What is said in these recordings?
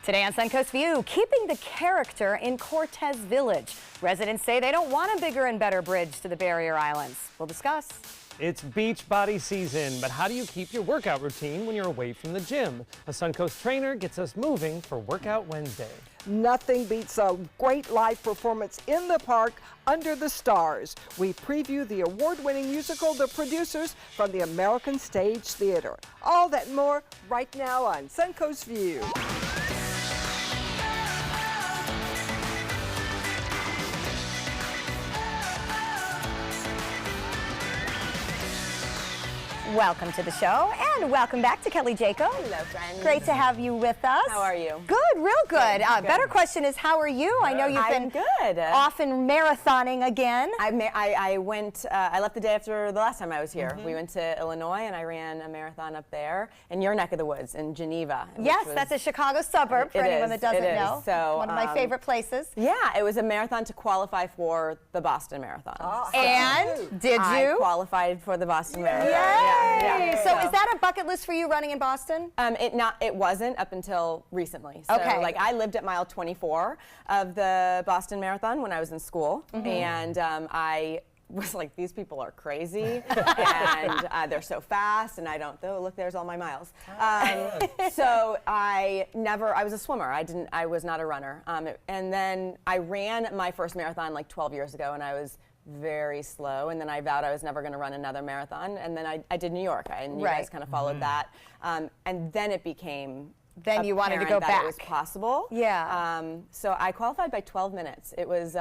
Today on Suncoast View, keeping the character in Cortez Village. Residents say they don't want a bigger and better bridge to the barrier islands. We'll discuss. It's beach body season, but how do you keep your workout routine when you're away from the gym? A Suncoast trainer gets us moving for Workout Wednesday. Nothing beats a great live performance in the park under the stars. We preview the award-winning musical The Producers from the American Stage Theater. All that and more right now on Suncoast View. Welcome to the show, and welcome back to Kelly Jacob. Hello, friends. Great to have you with us. How are you? Good, real good. Good. Better question is, how are you? I know you've been good. often marathoning again. I went. I left the day after the last time I was here. We went to Illinois, and I ran a marathon up there in your neck of the woods in Geneva. Yes, that's a Chicago suburb for anyone that doesn't know. So, one of my favorite places. Yeah, it was a marathon to qualify for the Boston Marathon. Oh, and did you? I qualified for the Boston Marathon. Yay! Yeah. So is that a bucket list for you, running in Boston? It wasn't up until recently. So okay. I lived at mile 24 of the Boston Marathon when I was in school, and I was like, these people are crazy, and they're so fast, and I don't. Oh, look, there's all my miles. So I was a swimmer. I was not a runner. And then I ran my first marathon like 12 years ago, and I was very slow, and then I vowed I was never going to run another marathon, and then I did New York, and you guys kind of followed that, and then it became you wanted to go that back. It was possible. Yeah. So I qualified by 12 minutes. It was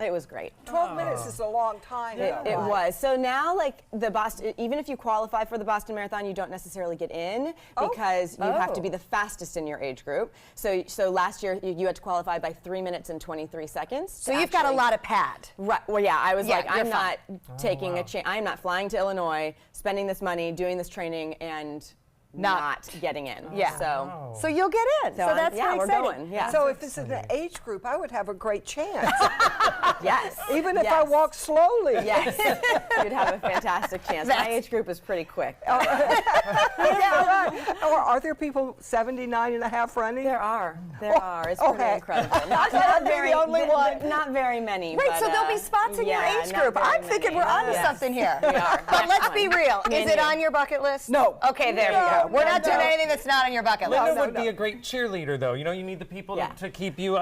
it was great. 12 minutes is a long time. It was. So now, like the Boston, even if you qualify for the Boston Marathon, you don't necessarily get in because you have to be the fastest in your age group. So last year you had to qualify by 3 minutes and 23 seconds. So you've got a lot of pad. Right. Well, yeah. I was like, I'm not taking wow. I'm not flying to Illinois, spending this money, doing this training, and not getting in. Yeah. So you'll get in. So that's yeah, very we're exciting. going. Yeah. So if it's in the age group, I would have a great chance. Yes. Even if I walk slowly. Yes. You'd have a fantastic chance. My age group is pretty quick. Or are there people 79 and a half running? There are. It's pretty incredible. Not the only one. Not very many. Right, but, so there'll be spots in your age not group. very I'm thinking many. we're onto Yes. something here. We are. But let's be real. Is it on your bucket list? No. Okay, there you go. We're not doing anything that's not on your bucket list. Linda would be a great cheerleader, though. You know, you need the people to keep you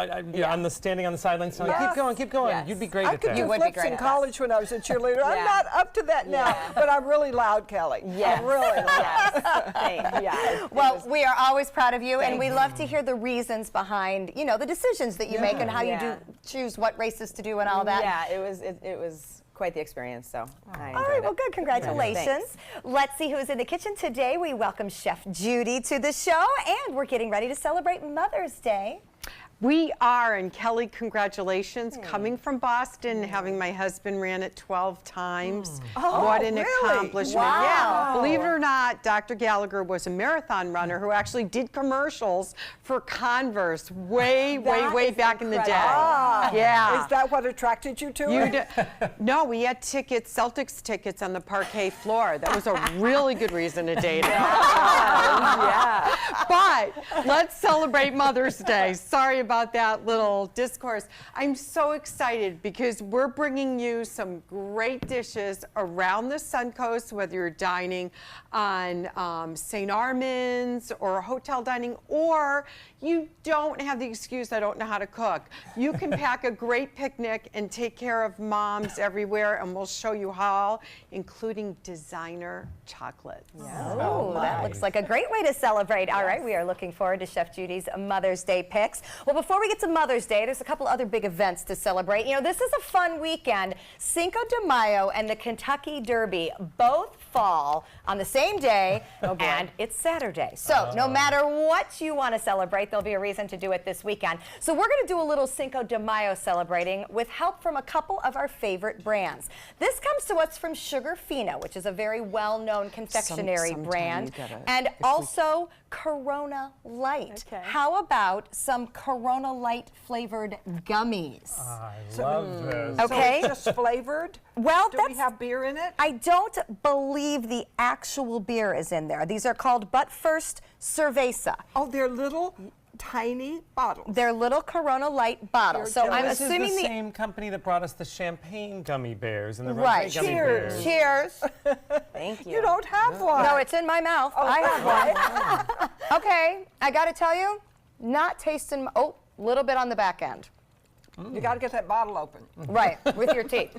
standing on the sidelines. So keep going, keep going. Yes. You'd be great I at could that. do flips in college when I was a cheerleader. I'm Yeah. not up to that now, but I'm really loud, Kelly. Yes. I'm really loud. Yes. Well, we are always proud of you, and we love to hear the reasons behind, the decisions that you make and how you do choose what races to do and all that. Yeah, it was quite the experience, so I enjoyed All right, it. well, good. Congratulations. Thanks. Let's see who's in the kitchen today. We welcome Chef Judy to the show, and we're getting ready to celebrate Mother's Day. We are, and Kelly, congratulations. Coming from Boston, having my husband ran it 12 times. What an accomplishment. Wow. Yeah, believe it or not, Dr. Gallagher was a marathon runner who actually did commercials for Converse way back in the day. Yeah. Is that what attracted you to it? No, we had tickets, Celtics tickets on the parquet floor. That was a really good reason to date him. Yeah. But let's celebrate Mother's Day. Sorry about that little discourse. I'm so excited because we're bringing you some great dishes around the Suncoast, whether you're dining on St. Armand's or hotel dining, or you don't have the excuse, I don't know how to cook. You can pack a great picnic and take care of moms everywhere, and we'll show you how, including designer chocolates. Oh, that looks like a great way to celebrate. All right, we are looking forward to Chef Judy's Mother's Day picks. Well, before we get to Mother's Day, there's a couple other big events to celebrate. This is a fun weekend. Cinco de Mayo and the Kentucky Derby both fall on the same day, and it's Saturday. So no matter what you want to celebrate, there'll be a reason to do it this weekend. So we're going to do a little Cinco de Mayo celebrating with help from a couple of our favorite brands. This comes to us from Sugarfina, which is a very well-known confectionery brand, and also Corona Light. Okay. How about some Corona Light flavored gummies? I love this. Okay. So it's just flavored? Well, Do we have beer in it? I don't believe the actual beer is in there. These are called But First Cerveza. Oh, they're little tiny bottles. They're little Corona Light bottles. So I'm This assuming is the the same company that brought us the champagne gummy bears and the right. rosé gummy bears. Cheers. Thank you. You don't have one. No, it's in my mouth. I have one. Okay, I got to tell you, not tasting. Oh, a little bit on the back end. You got to get that bottle open. Right, with your teeth.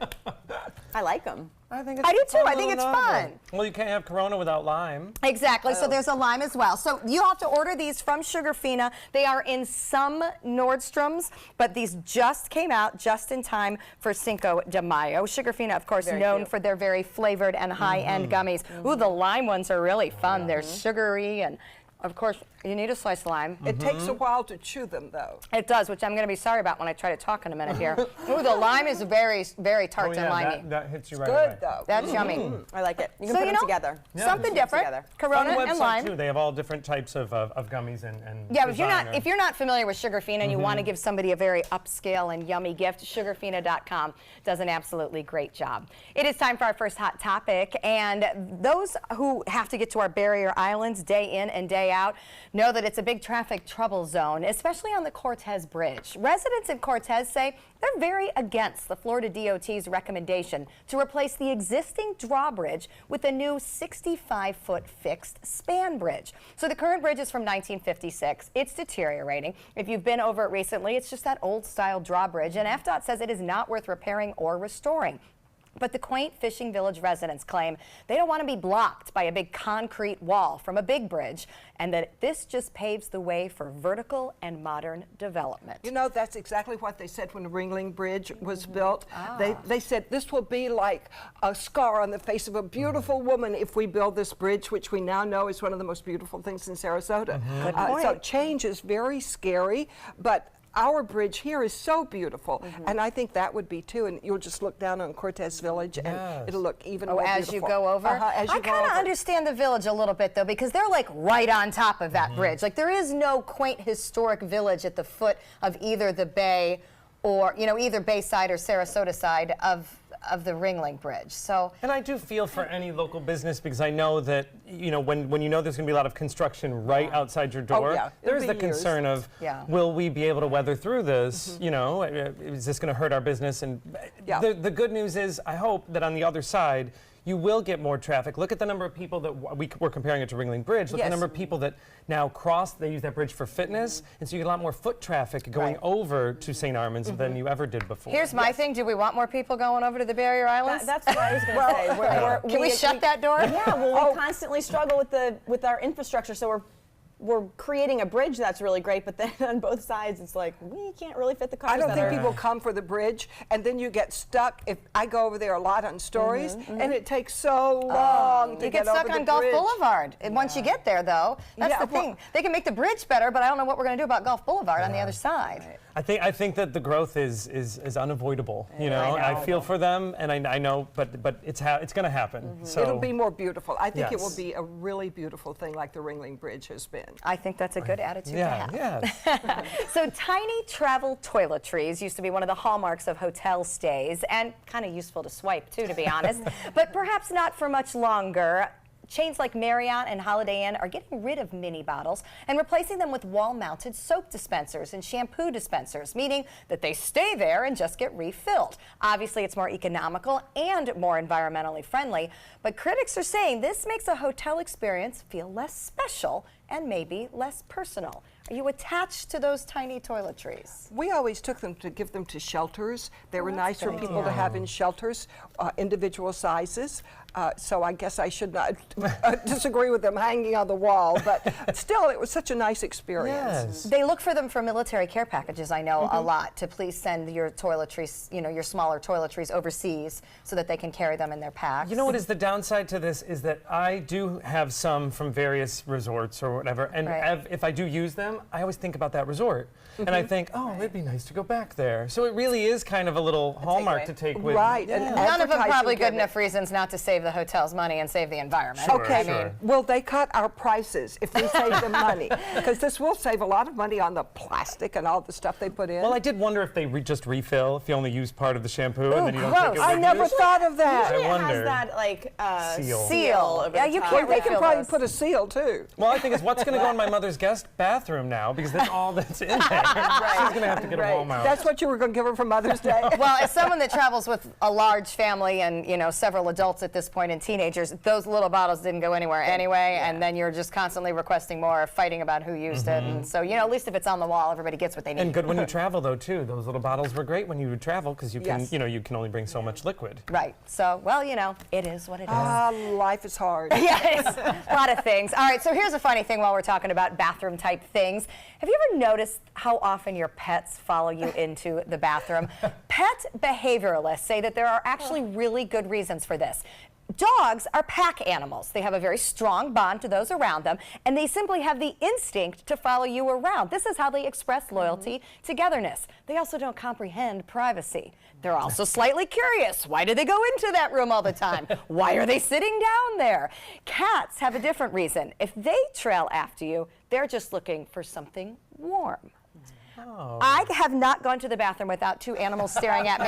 I like them. I think I do too. a I think little it's novel. fun. Well, you can't have Corona without lime. Exactly. So there's a lime as well. So you have to order these from Sugarfina. They are in some Nordstroms, but these just came out just in time for Cinco de Mayo. Sugarfina, of course, known cute. for their very flavored and high-end gummies. Ooh, the lime ones are really fun. They're sugary, and of course, you need a sliced lime. It takes a while to chew them, though. It does, which I'm going to be sorry about when I try to talk in a minute here. Ooh, the lime is very, very tart and limey. that hits you right away. Good, though. That's yummy. I like it. You can So put you them know, together. something Put them different. together. On Corona the and website lime. too, they have all different types of gummies and Yeah, designer. if you're not familiar with Sugarfina and you want to give somebody a very upscale and yummy gift, sugarfina.com does an absolutely great job. It is time for our first hot topic, and those who have to get to our barrier islands day in and day out know that it's a big traffic trouble zone, especially on the Cortez Bridge. Residents in Cortez say they're very against the Florida DOT's recommendation to replace the existing drawbridge with a new 65-foot fixed span bridge. So the current bridge is from 1956. It's deteriorating. If you've been over it recently, it's just that old-style drawbridge, and FDOT says it is not worth repairing or restoring. But the quaint fishing village residents claim they don't want to be blocked by a big concrete wall from a big bridge, and that this just paves the way for vertical and modern development. You know, that's exactly what they said when the Ringling Bridge was built. They said this will be like a scar on the face of a beautiful woman if we build this bridge, which we now know is one of the most beautiful things in Sarasota. Good point. So change is very scary, but our bridge here is so beautiful, and I think that would be too. And you'll just look down on Cortez Village, and it'll look even more as beautiful. you go over? As you I go kind of over. understand the village a little bit, though, because they're like right on top of that bridge. Like there is no quaint historic village at the foot of either the bay or, you know, either Bayside or Sarasota side of the Ringling Bridge. So And I do feel for any local business, because I know that, you know, when you know there's going to be a lot of construction right outside your door, yeah. there's It'll the be years. concern of, Yeah. will we be able to weather through this? You know, is this going to hurt our business? And Yeah. the good news is, I hope that on the other side, you will get more traffic. Look at the number of people that we're comparing it to Ringling Bridge. Look at the Yes. number of people that now cross. They use that bridge for fitness, and so you get a lot more foot traffic going over to St. Armand's than you ever did before. here's my thing. Do we want more people going over to the barrier islands? That's what I was going to say. Can we shut that door? Yeah, well, we constantly struggle with our infrastructure, so we're creating a bridge that's really great, but then on both sides, it's like we can't really fit the cars. I don't that think are- people come for the bridge, and then you get stuck. If I go over there a lot on stories, and it takes so long to You get over stuck the on Gulf bridge. Boulevard. And once you get there, though, that's Yeah, the thing. They can make the bridge better, but I don't know what we're going to do about Gulf Boulevard on the other side. I think that the growth is unavoidable. You know, I know. I feel for them, and I know, but it's going to happen. So It'll be more beautiful. I think it will Yes. be a really beautiful thing, like the Ringling Bridge has been. I think that's a good attitude to have. yeah. So tiny travel toiletries used to be one of the hallmarks of hotel stays, and kind of useful to swipe too, to be honest, but perhaps not for much longer. Chains like Marriott and Holiday Inn are getting rid of mini bottles and replacing them with wall-mounted soap dispensers and shampoo dispensers, meaning that they stay there and just get refilled. Obviously, it's more economical and more environmentally friendly, but critics are saying this makes a hotel experience feel less special and maybe less personal. Are you attached to those tiny toiletries? We always took them to give them to shelters. They were nice for people to have in shelters, individual sizes. So I guess I should not disagree with them hanging on the wall, but still, it was such a nice experience. Yes. They look for them for military care packages, I know, a lot, to please send your toiletries, you know, your smaller toiletries overseas so that they can carry them in their packs. You know what is the downside to this is that I do have some from various resorts or whatever, and Right. if I do use them, I always think about that resort. And I think, oh, it'd be nice to go back there. So it really is kind of a little hallmark to take with. Right. Yeah. And None of them probably good advertising enough reasons not to save the hotel's money and save the environment. Sure, Okay, sure. will they cut our prices if we save them money? Because this will save a lot of money on the plastic and all the stuff they put in. Well, I did wonder if they just refill, if you only use part of the shampoo and then you don't gross. take it with I never you. thought of that. Usually I it has wonder. that like Seal. over Yeah, the you top. can't They can refill probably those. put a seal too. Well, I think it's what's going to go in my mother's guest bathroom now because that's all that's in there. She's going to have to get them all out. That's what you were going to give her for Mother's Day. Well, as someone that travels with a large family and, you know, several adults at this point and teenagers, those little bottles didn't go anywhere anyway, and then you're just constantly requesting more, fighting about who used it. And so, you know, at least if it's on the wall, everybody gets what they need. And good when you travel, though, too. Those little bottles were great when you would travel because you can, Yes. you know, you can only bring so much liquid. Right. So, well, you know, it is what it is. Life is hard. Yes, a lot of things. All right, so here's a funny thing while we're talking about bathroom type things. Have you ever noticed how often your pets follow you into the bathroom? Pet behavioralists say that there are actually really good reasons for this. Dogs are pack animals. They have a very strong bond to those around them, and they simply have the instinct to follow you around. This is how they express loyalty, togetherness. They also don't comprehend privacy. They're also slightly curious. Why do they go into that room all the time? Why are they sitting down there? Cats have a different reason. If they trail after you, they're just looking for something warm. I have not gone to the bathroom without two animals staring at me.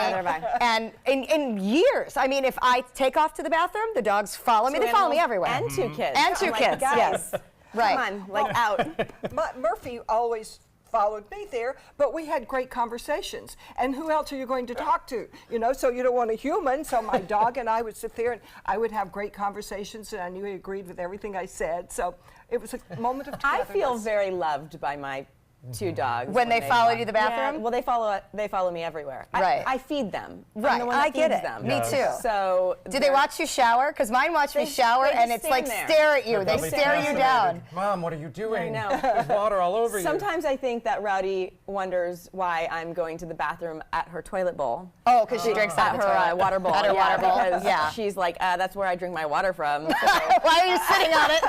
And in years. I mean, if I take off to the bathroom, the dogs follow me. They follow me everywhere. And two kids. And two I'm like, kids, guys, yes. Right. Come on, like out. Murphy always followed me there, but we had great conversations. And who else are you going to talk to? You know, so you don't want a human. So my dog and I would sit there and I would have great conversations, and I knew he agreed with everything I said. So it was a moment of I togetherness. feel very loved by my two dogs. When they follow you to the Yeah, bathroom? well, they follow me everywhere. Right. I feed them. I'm Right, the one I that get feeds it. them. Me too. So Do they watch you shower? Because mine watch me shower, they and just it's like stand there. stare at you. They're They probably stare you fascinated. down. Mom, what are you doing? I know. There's water all over you. Sometimes I think that Rowdy wonders why I'm going to the bathroom at her toilet bowl. Oh, because she drinks out At of the her toilet. water bowl. At her water bowl. Because Yeah. she's like, that's where I drink my water from. So. Why are you sitting on it?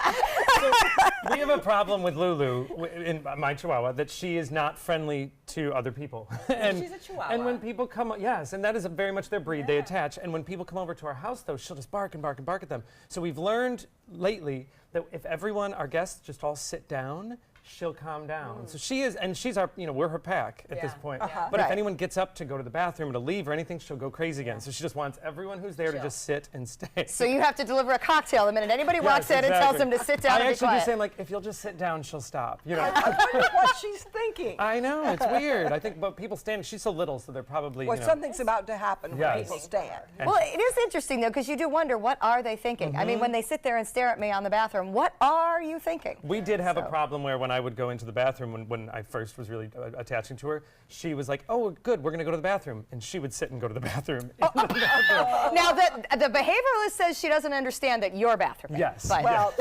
We have a problem with Lulu, in my Chihuahua, that she is not friendly to other people. And, she's a Chihuahua. And when people come, yes, and that is very much their breed. They attach. And when people come over to our house, though, she'll just bark and bark and bark at them. So we've learned lately that if everyone, our guests, just all sit down, she'll calm down. So she is, and she's our, you know, we're her pack at this point. But if Right. anyone gets up to go to the bathroom or to leave or anything, she'll go crazy again. So she just wants everyone who's there to just sit and stay. So you have to deliver a cocktail the minute anybody walks Yes, in and tells exactly. them to sit down I and be actually quiet. just saying, like, if you'll just sit down, she'll stop. You know. I wonder what she's thinking. I know, it's weird. I think, but people stand. She's so little, so they're probably, Well, you know. something's about to happen when Yes. people stand. Well, it is interesting, though, because you do wonder, what are they thinking? I mean, when they sit there and stare at me on the bathroom, what are you thinking? We did have a problem where when I would go into the bathroom, when I first was really attaching to her, she was like, oh, good, we're going to go to the bathroom. And she would sit and go to the bathroom. in the bathroom. Now, the behavioralist says she doesn't understand that you're bathrooming. Yes. But Well,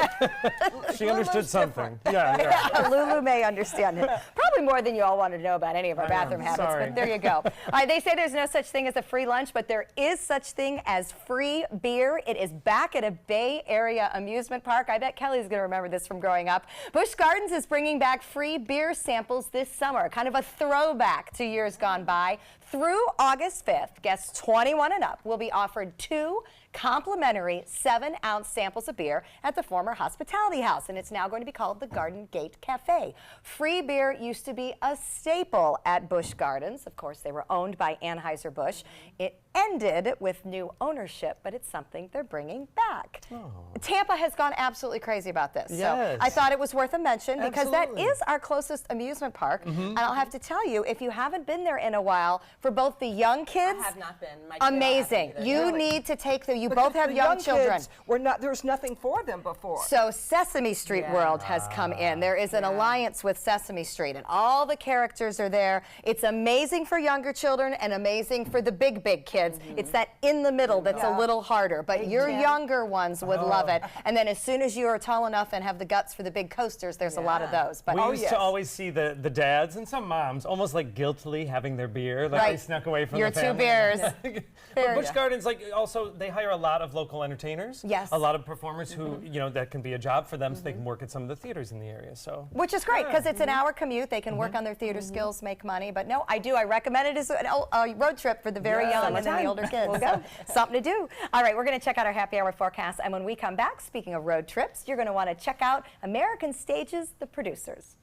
She understood something. Yeah. Lulu may understand it. Probably more than you all wanted to know about any of our bathroom habits, Sorry. but there you go. They say there's no such thing as a free lunch, but there is such thing as free beer. It is back at a Bay Area amusement park. I bet Kelly's going to remember this from growing up. Busch Gardens is bringing back free beer samples this summer, kind of a throwback to years gone by. Through August 5th, guests 21 and up will be offered 2 complimentary 7-ounce samples of beer at the former Hospitality House, and it's now going to be called the Garden Gate Cafe. Free beer used to be a staple at Busch Gardens. Of course, they were owned by Anheuser-Busch. It ended with new ownership, but it's something they're bringing back. Tampa has gone absolutely crazy about this. Yes. So I thought it was worth a mention because Absolutely. that is our closest amusement park. And I'll have to tell you, if you haven't been there in a while, for both the young kids, I have not been. My kiddo amazing. hasn't either. You Really? need to take them. You because both have the young children. kids were not, there was nothing for them before. So Sesame Street World has come in. There is an alliance with Sesame Street, and all the characters are there. It's amazing for younger children and amazing for the big kids. It's that in the middle that's a little harder, but your younger ones would love it. And then as soon as you are tall enough and have the guts for the big coasters, there's a lot of those. But We used yes. to always see the dads and some moms almost like guiltily having their beer. Like Right. They snuck away from your the 2 family. beers. But Busch Gardens, like, also they hire a lot of local entertainers. Yes. A lot of performers who, you know, that can be a job for them, so they can work at some of the theaters in the area. So. Which is great because it's an hour commute. They can work on their theater skills, make money. But no, I recommend it as a road trip for the very young and then the older kids. So, something to do. All right, we're going to check out our happy hour forecast. And when we come back, speaking of road trips, you're going to want to check out American Stage's The Producers.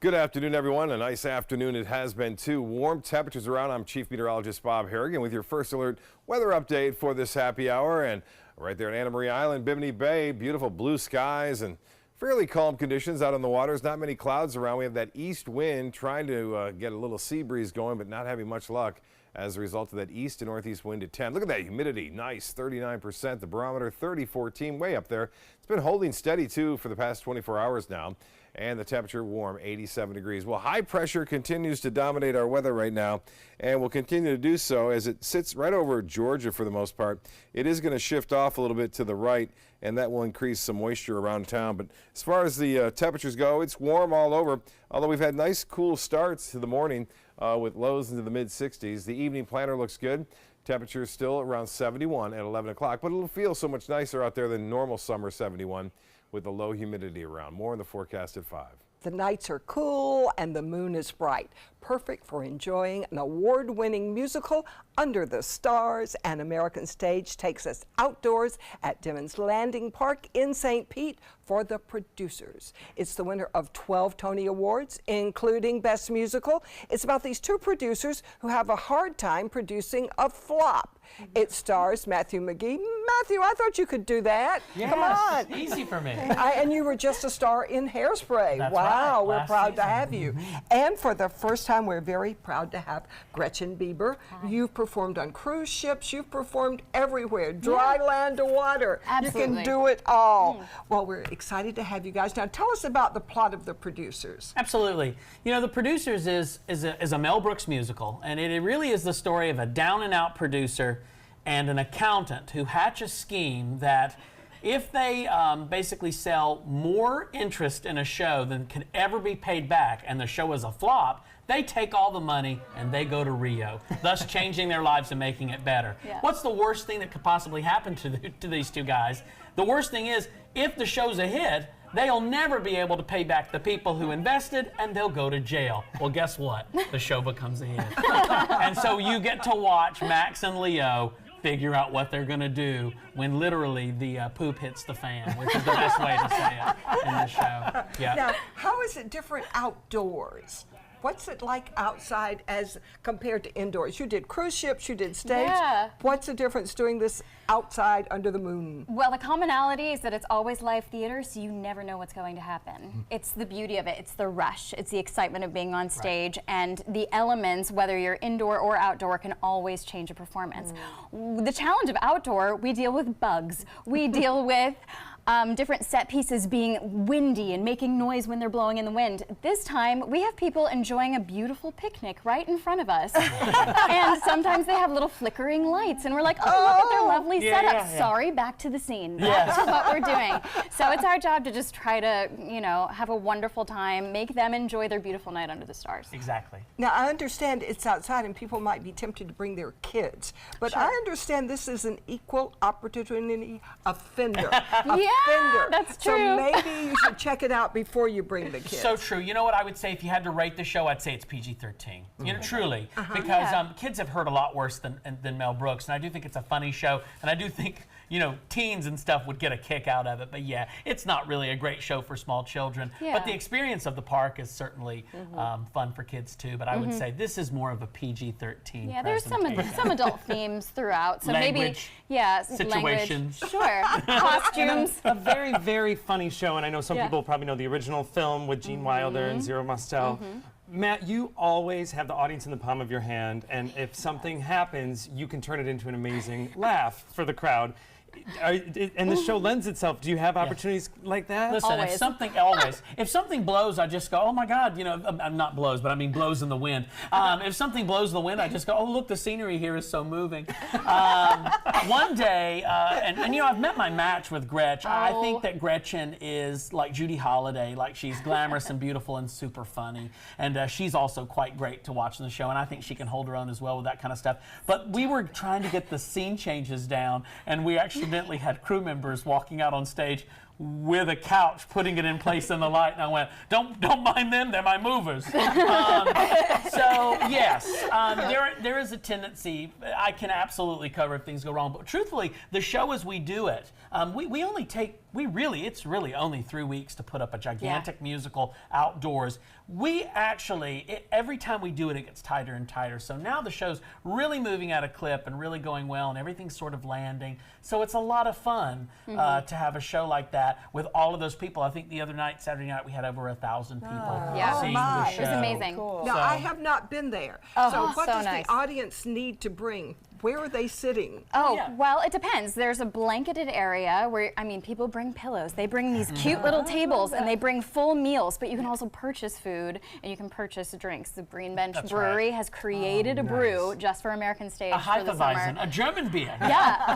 Good afternoon, everyone. A nice afternoon it has been, too. Warm temperatures around. I'm Chief Meteorologist Bob Harrigan with your first alert weather update for this happy hour. And right there at Anna Maria Island, Bimini Bay, beautiful blue skies and fairly calm conditions out on the waters. Not many clouds around. We have that east wind trying to get a little sea breeze going, but not having much luck as a result of that east to northeast wind at 10. Look at that humidity. Nice, 39%. The barometer, 3014, way up there. It's been holding steady, too, for the past 24 hours now. And the temperature warm, 87 degrees. Well, high pressure continues to dominate our weather right now and will continue to do so as it sits right over Georgia for the most part. It is going to shift off a little bit to the right, and that will increase some moisture around town. But as far as the temperatures go, it's warm all over, although we've had nice cool starts to the morning with lows into the mid-60s. The evening planner looks good. Temperature is still around 71 at 11 o'clock, but it'll feel so much nicer out there than normal summer 71. With the low humidity around. More in the forecast at 5. The nights are cool and the moon is bright. Perfect for enjoying an award-winning musical, Under the Stars. And American Stage takes us outdoors at Dimmons Landing Park in St. Pete for The Producers. It's the winner of 12 Tony Awards, including Best Musical. It's about these 2 producers who have a hard time producing a flop. It stars Matthew McGee. Matthew, I thought you could do that. Yes, Come on. easy for me. And you were just a star in Hairspray. That's wow, right, we're last proud to season. have you. And for the first time, we're very proud to have Gretchen Bieber. You've performed on cruise ships. You've performed everywhere, dry land to water. You Absolutely. can do it all. Well, we're excited to have you guys. Now, tell us about the plot of The Producers. Absolutely. You know, The Producers is a Mel Brooks musical, and it really is the story of a down-and-out producer and an accountant who hatch a scheme that if they basically sell more interest in a show than could ever be paid back and the show is a flop, they take all the money and they go to Rio, thus changing their lives and making it better. Yeah. What's the worst thing that could possibly happen to these 2 guys? The worst thing is, if the show's a hit, they'll never be able to pay back the people who invested, and they'll go to jail. Well, guess what? The show becomes a hit. And so you get to watch Max and Leo figure out what they're going to do when literally the poop hits the fan, which is the best way to say it in the show. Yeah. Now, how is it different outdoors? What's it like outside as compared to indoors? You did cruise ships, you did stage. Yeah. What's the difference doing this outside under the moon? Well, the commonality is that it's always live theater, so you never know what's going to happen. It's the beauty of it. It's the rush. It's the excitement of being on stage, and the elements, whether you're indoor or outdoor, can always change a performance. The challenge of outdoor, we deal with bugs. We deal with different set pieces being windy and making noise when they're blowing in the wind. This time, we have people enjoying a beautiful picnic right in front of us. And sometimes they have little flickering lights, and we're like, oh, look at their lovely setup. Sorry, back to the scene. Back to what we're doing. So it's our job to just try to, you know, have a wonderful time, make them enjoy their beautiful night under the stars. Exactly. Now, I understand it's outside and people might be tempted to bring their kids, but I understand this is an equal opportunity offender. Yeah, that's true. So maybe you should check it out before you bring the kids. So true. You know what I would say if you had to rate the show? I'd say it's PG-13. You know, truly, because kids have heard a lot worse than Mel Brooks, and I do think it's a funny show, and I do think, you know, teens and stuff would get a kick out of it. But yeah, it's not really a great show for small children. Yeah. But the experience of the park is certainly fun for kids too. But I would say this is more of a PG-13. Yeah, there's some presentation. adult themes throughout. So maybe, Language, yeah, situations. Language. Sure. Costumes. A very, very funny show, and I know some people probably know the original film with Gene Wilder and Zero Mostel. Matt, you always have the audience in the palm of your hand, and if something happens, you can turn it into an amazing laugh for the crowd. And the show lends itself. Do you have opportunities like that? Listen, Always. if something blows, I just go, oh my God, I'm not blows, but I mean blows in the wind. If something blows in the wind, I just go, oh look, the scenery here is so moving. One day, and I've met my match with Gretchen. I think that Gretchen is like Judy Holliday, like she's glamorous and beautiful and super funny, and she's also quite great to watch in the show, and I think she can hold her own as well with that kind of stuff. But we were trying to get the scene changes down, and we accidentally had crew members walking out on stage with a couch, putting it in place in the light, and I went, don't mind them, they're my movers. So yes, there is a tendency. I can absolutely cover if things go wrong, but truthfully, the show as we do it, it's really only 3 weeks to put up a gigantic musical outdoors. We actually, every time we do it, it gets tighter and tighter. So now the show's really moving at a clip and really going well, and everything's sort of landing. So it's a lot of fun to have a show like that with all of those people. I think the other night, Saturday night, we had over 1,000 people Yeah. seeing Oh, the my. show. It was amazing. Now, So- I have not been there. Oh, so what so does nice. the audience need to bring? Where are they sitting? Oh, Yeah. well, it depends. There's a blanketed area where, people bring pillows. They bring these cute little tables, and they bring full meals, but you can also purchase food, and you can purchase drinks. The Green Bench That's Brewery right. has created a brew just for American Stage A for the summer. Hefeweizen, a German beer. Yeah.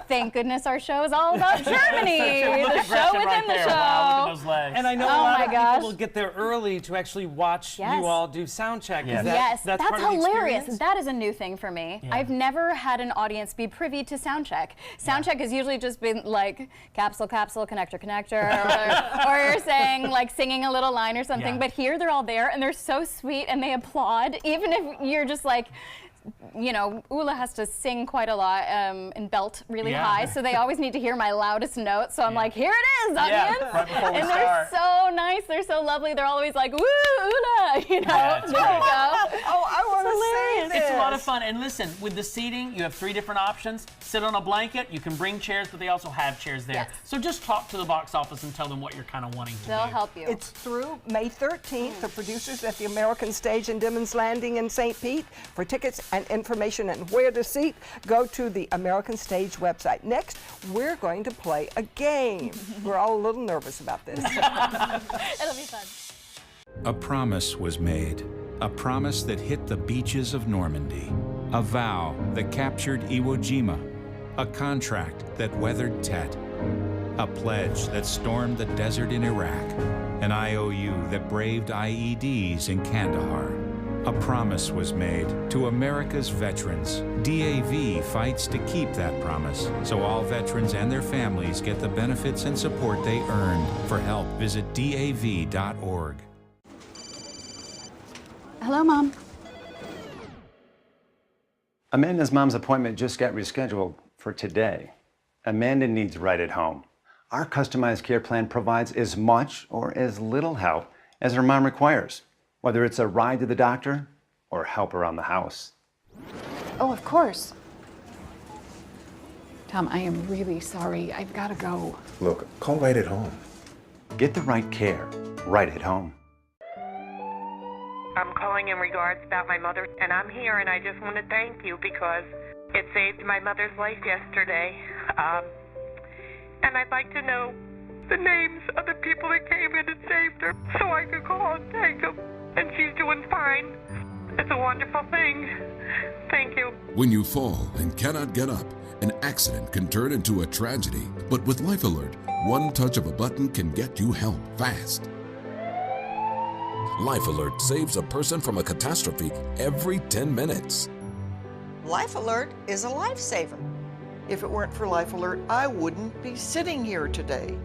Thank goodness our show is all about Germany. Look The at show Gretchen within right the there. show. Wow, look at those legs. And I know Oh a lot my of gosh. people will get there early to actually watch Yes. you all do sound check. Is Yes. Yes, that's that's part of the hilarious. experience? That is a new thing for me. Yeah. I've never had an audience be privy to soundcheck. Soundcheck has usually just been like capsule, capsule, connector, connector, or you're saying like singing a little line or something. Yeah. But here they're all there and they're so sweet and they applaud, even if you're just like. Ula has to sing quite a lot and belt really Yeah. high, so they always need to hear my loudest note. So I'm like, here it is, Yeah, audience. right before we and they're start. so nice, they're so lovely. They're always like, woo, Ula, Yeah, it's there great. you go. Oh, I want to see this. It's a lot of fun. And listen, with the seating, you have 3 different options. Sit on a blanket. You can bring chairs, but they also have chairs there. Yes. So just talk to the box office and tell them what you're kind of wanting to They'll do. help you. It's through May 13th. The producers at the American Stage in Dimmons Landing in St. Pete. For tickets and information and where to seat, go to the American Stage website. Next, we're going to play a game. We're all a little nervous about this. It'll be fun. A promise was made, a promise that hit the beaches of Normandy, a vow that captured Iwo Jima, a contract that weathered Tet, a pledge that stormed the desert in Iraq, an IOU that braved IEDs in Kandahar. A promise was made to America's veterans. DAV fights to keep that promise, so all veterans and their families get the benefits and support they earned. For help, visit DAV.org. Hello, Mom. Amanda's mom's appointment just got rescheduled for today. Amanda needs right at home. Our customized care plan provides as much or as little help as her mom requires, whether it's a ride to the doctor or help around the house. Oh, of course. Tom, I am really sorry. I've got to go. Look, call right at home. Get the right care right at home. I'm calling in regards about my mother, and I'm here, and I just want to thank you because it saved my mother's life yesterday. And I'd like to know the names of the people that came in and saved her so I could call and thank them. And she's doing fine. It's a wonderful thing. Thank you. When you fall and cannot get up, an accident can turn into a tragedy. But with Life Alert, one touch of a button can get you help fast. Life Alert saves a person from a catastrophe every 10 minutes. Life Alert is a lifesaver. If it weren't for Life Alert, I wouldn't be sitting here today.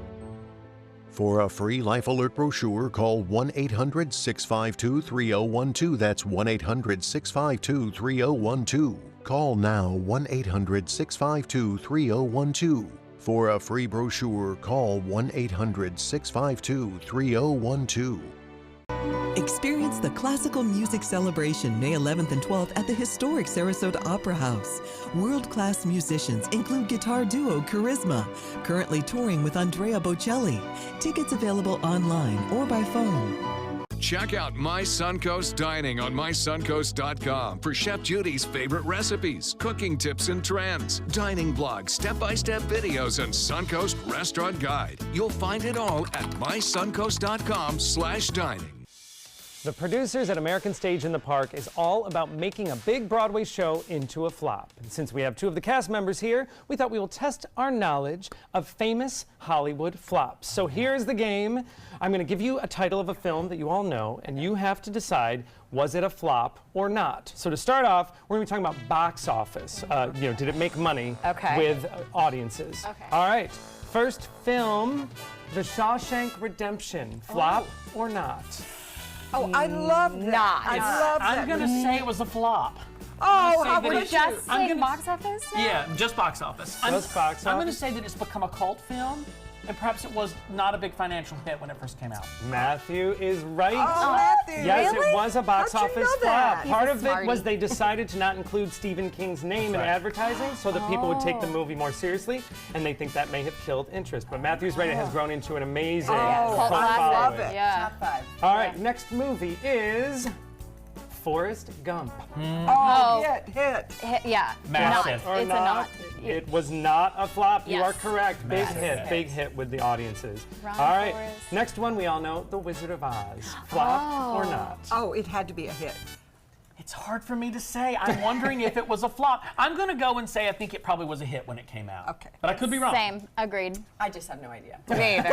For a free Life Alert brochure, call 1-800-652-3012. That's 1-800-652-3012. Call now 1-800-652-3012. For a free brochure, call 1-800-652-3012. Experience the Classical Music Celebration May 11th and 12th at the historic Sarasota Opera House. World-class musicians include guitar duo Charisma, currently touring with Andrea Bocelli. Tickets available online or by phone. Check out My Suncoast Dining on mysuncoast.com for Chef Judy's favorite recipes, cooking tips and trends, dining blogs, step-by-step videos, and Suncoast Restaurant Guide. You'll find it all at mysuncoast.com/dining. The producers at American Stage in the Park is all about making a big Broadway show into a flop. And since we have two of the cast members here, we thought we will test our knowledge of famous Hollywood flops. So here's the game. I'm going to give you a title of a film that you all know, and you have to decide, was it a flop or not? So to start off, we're going to be talking about box office. Did it make money with audiences? Okay. All right. First film, The Shawshank Redemption. Flop or not? Oh, I love that. Not. I love that. I'm going to say it was a flop. Oh, how could you? Just say box office? Yeah, just box office. Just box office? I'm going to say that it's become a cult film, and perhaps it was not a big financial hit when it first came out. Matthew is right. Oh, Matthew. Yes, Really? it was a box How'd you office know that? flop. Part He's a of it was smarty. they decided to not include Stephen King's name in advertising so that people would take the movie more seriously, and they think that may have killed interest. But Matthew's right, it has grown into an amazing cult I following. love it. Yeah. Top 5. All right, next movie is Forrest Gump. Oh, hit. Yeah. Massive. Not. Or It's a not? not. It was not a flop. You Yes. are correct. Big Massive. big hit with the audiences. Ron All right, Forrest. next one we all know, The Wizard of Oz. Flop or not? Oh, it had to be a hit. It's hard for me to say. I'm wondering if it was a flop. I'm going to go and say I think it probably was a hit when it came out. Okay. But I could be wrong. Same. Agreed. I just have no idea. Me either.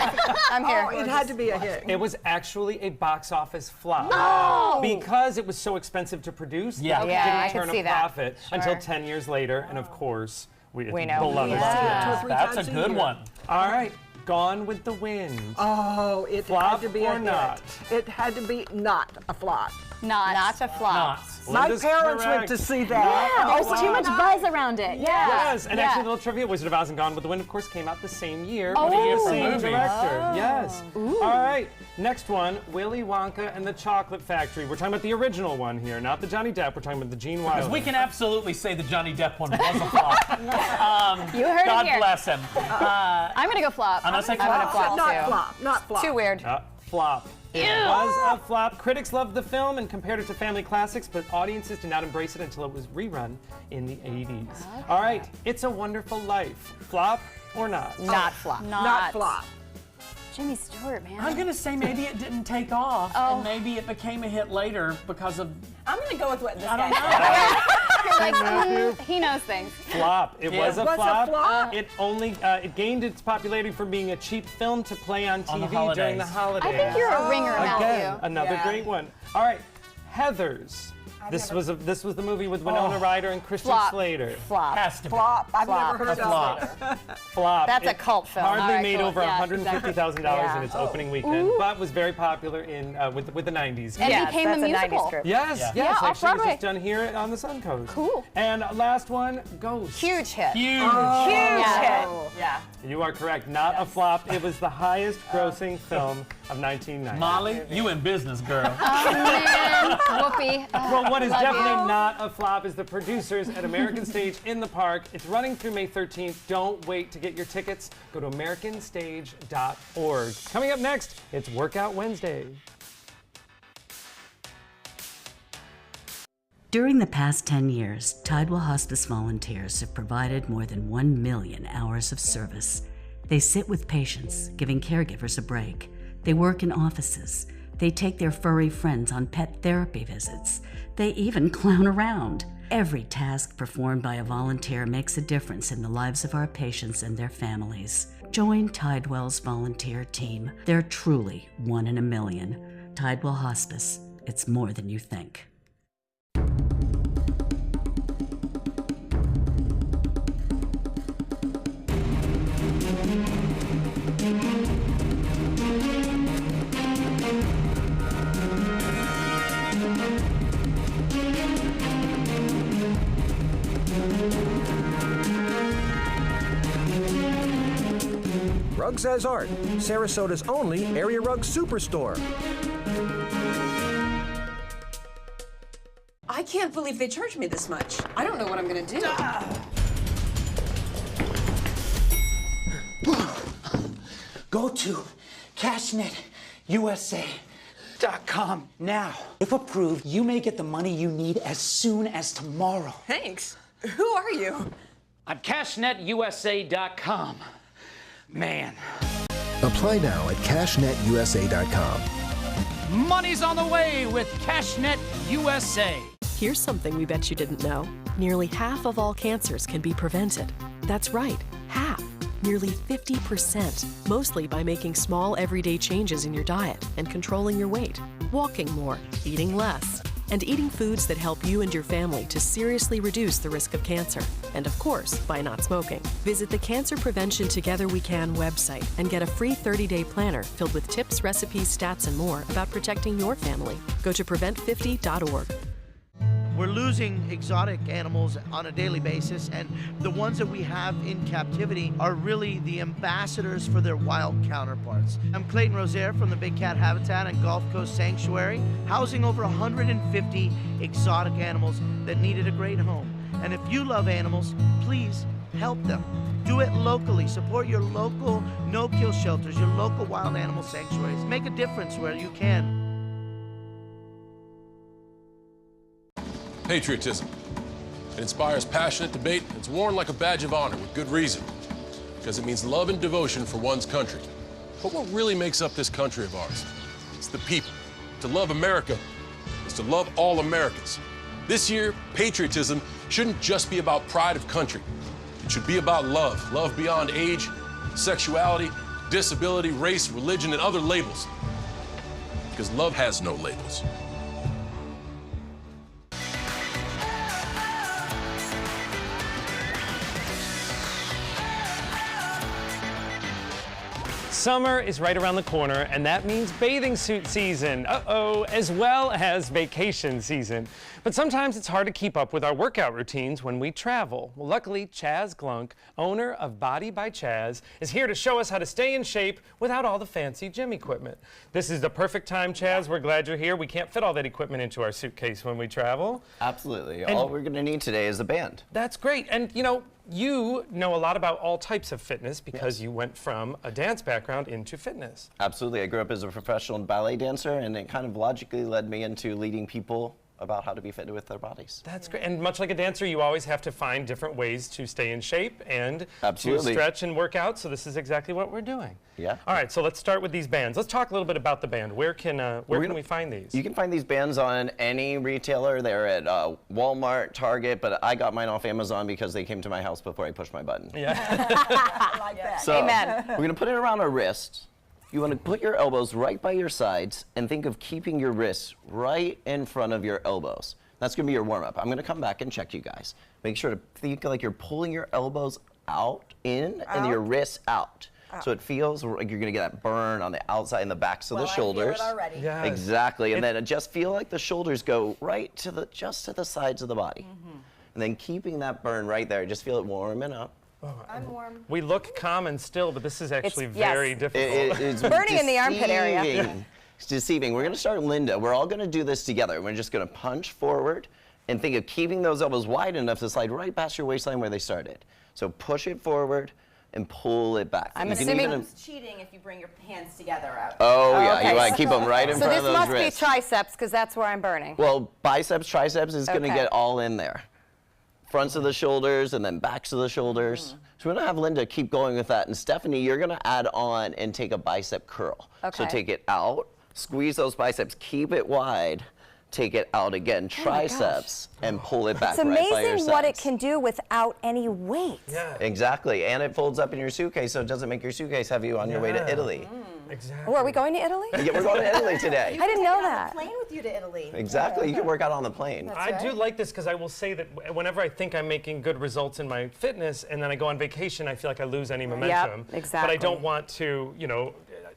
I'm here. Oh, it had to be a hit. It was actually a box office flop. No! Because it was so expensive to produce, Yeah. it Yeah, didn't I could turn see a that. profit until 10 years later, and of course, we know. beloved. Yeah. 2 or 3 That's a times good year. one. All right, Gone with the Wind. Oh, it Flop had to be a or hit. not? It had to be not a flop. Not. Not a flop. Not. My Linda's parents went correct. to see that. Yeah, Oh, there's too much buzz around it. Yeah. Yes, and actually, a little trivia: Wizard of Oz and Gone with the Wind, of course, came out the same year with the Oh. same Movies. director. Yes. All right, next one: Willy Wonka and the Chocolate Factory. We're talking about the original one here, not the Johnny Depp. We're talking about the Gene Wilder. Because we can absolutely say the Johnny Depp one was a flop. You heard God it here. bless him. I'm going to go flop. I'm going to say I'm gonna flop. flop Not too. flop. Not flop. Too weird. Flop. It was a flop. Critics loved the film and compared it to family classics, but audiences did not embrace it until it was rerun in the 80s. All right, It's a Wonderful Life. Flop or not? Not flop. Not flop. Jimmy Stewart, man. I'm going to say maybe it didn't take off, and maybe it became a hit later because of... I'm going to go with what this I guy don't said. You're like, he knows things. Flop. It was a Was a flop. flop? It only it gained its popularity for being a cheap film to play on On the TV during the holidays. holidays. I think you're a ringer, Again, Matthew. another Yeah. great one. All right, Heathers. This was the movie with Winona Ryder and Christian Flop. Slater. Flop. Has to be. Flop. I've Flop. never heard of Flop. it. Flop. That's a It cult film. Hardly All right, made cool. over Yeah, $150,000 in its Oh. opening weekend, but was very popular in with the 90s. And Yeah, became a that's a 90s musical. group. Yes, Yeah. yes, Yeah, actually, it was off-Broadway. just done here on the Suncoast. Cool. And last one, Ghost. Huge hit. Huge. Huge hit. Yeah. You are correct, not a flop. It was the highest grossing film of 1990. Molly, you in business, girl. Oh, man. Whoopee. Well, what is Love definitely you. not a flop is the producers at American Stage in the Park. It's running through May 13th. Don't wait to get your tickets. Go to americanstage.org. Coming up next, it's Workout Wednesday. During the past 10 years, Tidewell Hospice volunteers have provided more than 1 million hours of service. They sit with patients, giving caregivers a break. They work in offices. They take their furry friends on pet therapy visits. They even clown around. Every task performed by a volunteer makes a difference in the lives of our patients and their families. Join Tidewell's volunteer team. They're truly 1 in a million. Tidewell Hospice. It's more than you think. Rugs as Art, Sarasota's only area rug superstore. I can't believe they charged me this much. I don't know what I'm gonna do. Go to CashNet USA. CashNet.com now. If approved, you may get the money you need as soon as tomorrow. Thanks. Who are you? I'm CashNetUSA.com. Man. Apply now at CashNetUSA.com. Money's on the way with CashNet USA. Here's something we bet you didn't know. Nearly half of all cancers can be prevented. That's right, half. Nearly 50%, mostly by making small everyday changes in your diet and controlling your weight, walking more, eating less, and eating foods that help you and your family to seriously reduce the risk of cancer. And of course, by not smoking. Visit the Cancer Prevention Together We Can website and get a free 30-day planner filled with tips, recipes, stats, and more about protecting your family. Go to prevent50.org. We're losing exotic animals on a daily basis, and the ones that we have in captivity are really the ambassadors for their wild counterparts. I'm Clayton Rozier from the Big Cat Habitat and Gulf Coast Sanctuary, housing over 150 exotic animals that needed a great home. And if you love animals, please help them. Do it locally. Support your local no-kill shelters, your local wild animal sanctuaries. Make a difference where you can. Patriotism. It inspires passionate debate. It's worn like a badge of honor with good reason, because it means love and devotion for one's country. But what really makes up this country of ours? It's the people. To love America is to love all Americans. This year, patriotism shouldn't just be about pride of country. It should be about love. Love beyond age, sexuality, disability, race, religion, and other labels. Because love has no labels. Summer is right around the corner, and that means bathing suit season, as well as vacation season. But sometimes it's hard to keep up with our workout routines when we travel. Well, luckily, Chaz Glunk, owner of Body by Chaz, is here to show us how to stay in shape without all the fancy gym equipment. This is the perfect time, Chaz. We're glad you're here. We can't fit all that equipment into our suitcase when we travel. Absolutely. And all we're going to need today is a band. That's great. And, you know a lot about all types of fitness because you went from a dance background into fitness. Absolutely. I grew up as a professional ballet dancer, and it kind of logically led me into leading people about how to be fit with their bodies. That's great. And much like a dancer, you always have to find different ways to stay in shape and Absolutely. to stretch and work out. So this is exactly what we're doing. Yeah. All right, so let's start with these bands. Let's talk a little bit about the band. Where can we find these? You can find these bands on any retailer. They're at Walmart, Target, but I got mine off Amazon because they came to my house before I pushed my button. Yeah. I like that. So Amen. We're going to put it around our wrist. You want to put your elbows right by your sides and think of keeping your wrists right in front of your elbows. That's going to be your warm-up. I'm going to come back and check you guys. Make sure to think like you're pulling your elbows out, and your wrists out. So it feels like you're going to get that burn on the outside and the backs of the shoulders. I feel it already. Yes. Exactly. And then just feel like the shoulders go right to just to the sides of the body. And then keeping that burn right there, just feel it warming up. I'm warm. We look calm and still, but this is actually very difficult. It's burning in the armpit area. It's deceiving. We're going to start Linda. We're all going to do this together. We're just going to punch forward and think of keeping those elbows wide enough to slide right past your waistline where they started. So push it forward and pull it back. I'm assuming it's cheating if you bring your hands together out. Oh, yeah. Okay. You want to keep them right in front of those wrists. So this must be triceps because that's where I'm burning. Well, biceps, triceps is going to get all in there. Fronts of the shoulders and then backs of the shoulders. So we're going to have Linda keep going with that. And Stephanie, you're going to add on and take a bicep curl. So take it out, squeeze those biceps, keep it wide, take it out again, triceps, and pull it back It's right by your amazing sides. what it can do without any weight. Yeah. Exactly, and it folds up in your suitcase so it doesn't make your suitcase heavy on your way to Italy. Exactly. Oh, are we going to Italy? Yeah, we're going to Italy today. I didn't know that. Plane with you to Italy. Exactly, you can work out on the plane. I do like this because I will say that whenever I think I'm making good results in my fitness and then I go on vacation, I feel like I lose any momentum. Exactly. But I don't want to,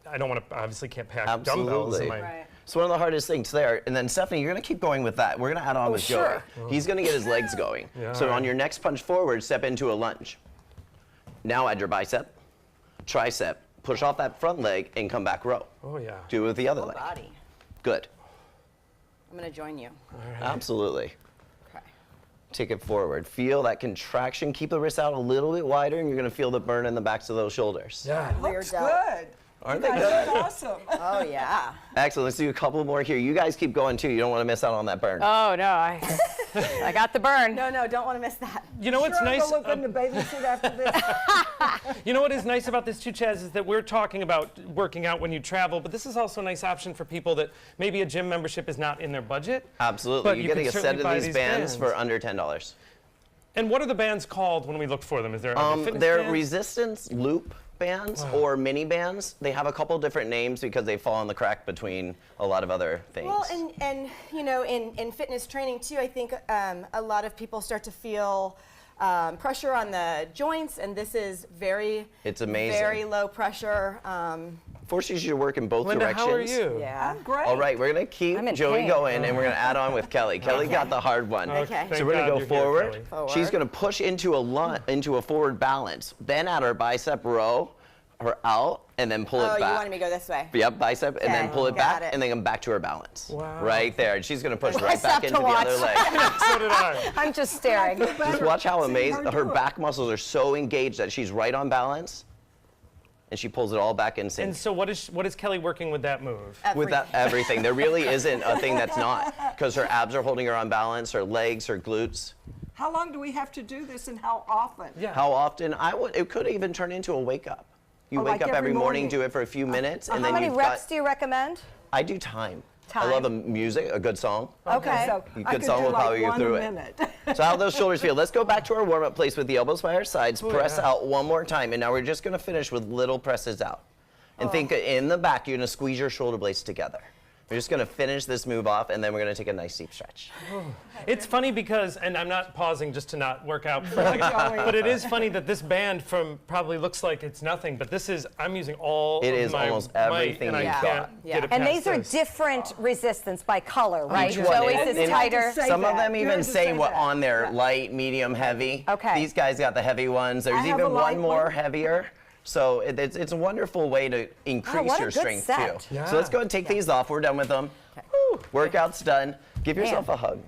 I don't want to, obviously can't pack dumbbells in my... It's one of the hardest things there. And then Stephanie, you're going to keep going with that. We're going to add on with Joey. He's going to get his legs going. So on your next punch forward, step into a lunge. Now add your bicep, tricep, push off that front leg and come back row. Oh, yeah. Do it with the other leg. Body. Good. I'm going to join you. Absolutely. Okay. Take it forward. Feel that contraction. Keep the wrists out a little bit wider and you're going to feel the burn in the backs of those shoulders. Yeah. Looks good. Aren't they good? Awesome. Oh, yeah. Excellent. Let's do a couple more here. You guys keep going too. You don't want to miss out on that burn. Oh, no, I got the burn. No, don't want to miss that. You know what's Sure, nice? I'll go look in the bathing suit after this. You know what is nice about this too, Chaz, is that we're talking about working out when you travel, but this is also a nice option for people that maybe a gym membership is not in their budget. Absolutely. But You're you getting can a set certainly of buy these bands for bands. under $10. And what are the bands called when we look for them? Is there are they fitness They're bands? resistance loop bands or mini bands. They have a couple different names because they fall in the crack between a lot of other things. Well, and you know, in fitness training too, I think a lot of people start to feel pressure on the joints, and this is it's amazing. very low pressure. Forces you to work in both Linda, directions. how are you? Yeah. I'm great. All right, we're gonna keep I'm in Joey pain. going, and we're gonna add on with Kelly. Kelly got the hard one. Okay. So we're gonna go Thank God you're here, forward. Kelly. She's gonna push into a forward balance, then add her bicep row, her out, and then pull Oh, it back. you wanted me to go this way. Yep, bicep, and then Okay, pull it got back, it. and then come back to her balance. Wow. Right there, and she's gonna push right Nice back up into to the watch. other leg. So did I. I'm just staring. Just watch how amazing her back muscles are so engaged that she's right on balance, and she pulls it all back in sync. And so what is Kelly working with that move? With that, everything. There really isn't a thing that's not, because her abs are holding her on balance, her legs, her glutes. How long do we have to do this and how often? Yeah. How often? It could even turn into a wake up. You Oh, wake like up every every morning, morning. do it for a few minutes, and How then many you've reps got. do you recommend? I do time. Time. I love a music, a good song. Okay. So A I good could song do will like power you one through a it. minute. So how those shoulders feel? Let's go back to our warm-up place with the elbows by our sides. Press yeah. out one more time, and now we're just going to finish with little presses out. And think in the back, you're going to squeeze your shoulder blades together. We're just going to finish this move off, and then we're going to take a nice deep stretch. It's funny because, and I'm not pausing just to not work out for a second, but it is funny that this band probably looks like it's nothing, but this is, I'm using all It of is my almost might, everything and I you've can't got. get it And past these are this. different resistance by color, right? Each one, Joey's and- is and tighter. Say Some of that. them You even had to say say what that. on there, light, medium, heavy. Okay. These guys got the heavy ones. There's I have even a light one more one. heavier. So it's a wonderful way to increase what a your good strength set. too. Yeah. So let's go and take these off. We're done with them. Woo. Workout's done. Give yourself a hug.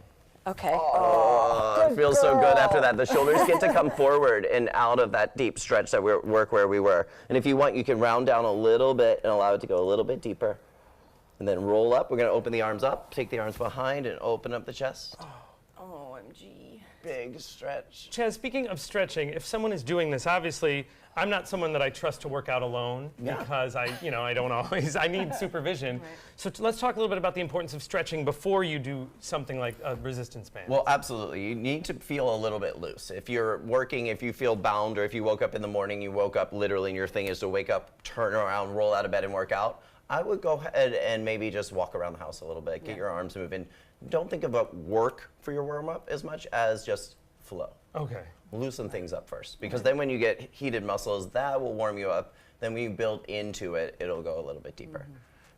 Okay. Oh, it feels so good after that. The shoulders get to come forward and out of that deep stretch that we work where we were. And if you want, you can round down a little bit and allow it to go a little bit deeper. And then roll up. We're going to open the arms up, take the arms behind, and open up the chest. OMG. Big stretch. Chaz, speaking of stretching, if someone is doing this, obviously, I'm not someone that I trust to work out alone because I don't always, I need supervision. So let's talk a little bit about the importance of stretching before you do something like a resistance band. Well, absolutely. You need to feel a little bit loose. If you're working, if you feel bound, or if you woke up in the morning, you woke up literally and your thing is to wake up, turn around, roll out of bed and work out, I would go ahead and maybe just walk around the house a little bit, get your arms moving. Don't think about work for your warm-up as much as just flow. Okay. Loosen things up first, because then when you get heated muscles, that will warm you up. Then when you build into it, it'll go a little bit deeper.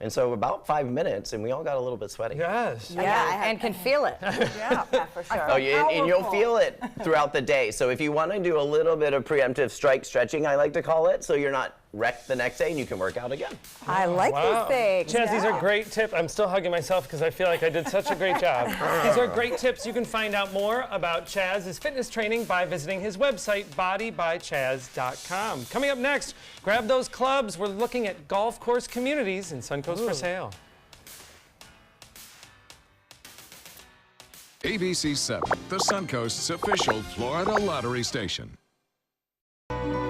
And so about 5 minutes, and we all got a little bit sweaty. Yes. Yeah, and can feel it. Yeah, For sure. Oh, and you'll feel it throughout the day. So if you want to do a little bit of preemptive strike stretching, I like to call it, so you're not wrecked the next day and you can work out again. I like these things. Chaz, these are great tips. I'm still hugging myself because I feel like I did such a great job. These are great tips. You can find out more about Chaz's fitness training by visiting his website, bodybychaz.com. Coming up next, grab those clubs. We're looking at golf course communities in Suncoast for sale. ABC 7, the Suncoast's official Florida lottery station.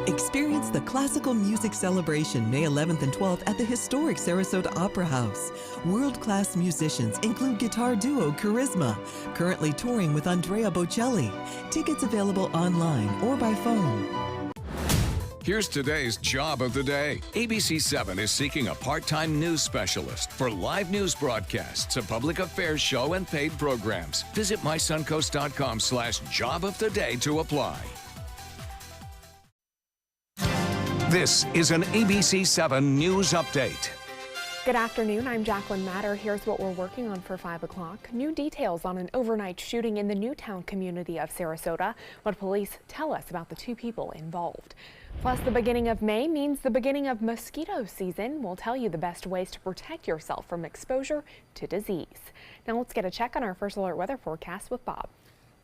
Experience the classical music celebration May 11th and 12th at the historic Sarasota Opera House. World-class musicians include guitar duo Charisma, currently touring with Andrea Bocelli. Tickets available online or by phone. Here's today's job of the day. ABC 7 is seeking a part-time news specialist for live news broadcasts, a public affairs show, and paid programs. Visit mysuncoast.com/joboftheday to apply. This is an ABC 7 News Update. Good afternoon, I'm Jacqueline Matter. Here's what we're working on for 5 o'clock. New details on an overnight shooting in the Newtown community of Sarasota. What police tell us about the 2 people involved. Plus, the beginning of May means the beginning of mosquito season. We'll tell you the best ways to protect yourself from exposure to disease. Now let's get a check on our first alert weather forecast with Bob.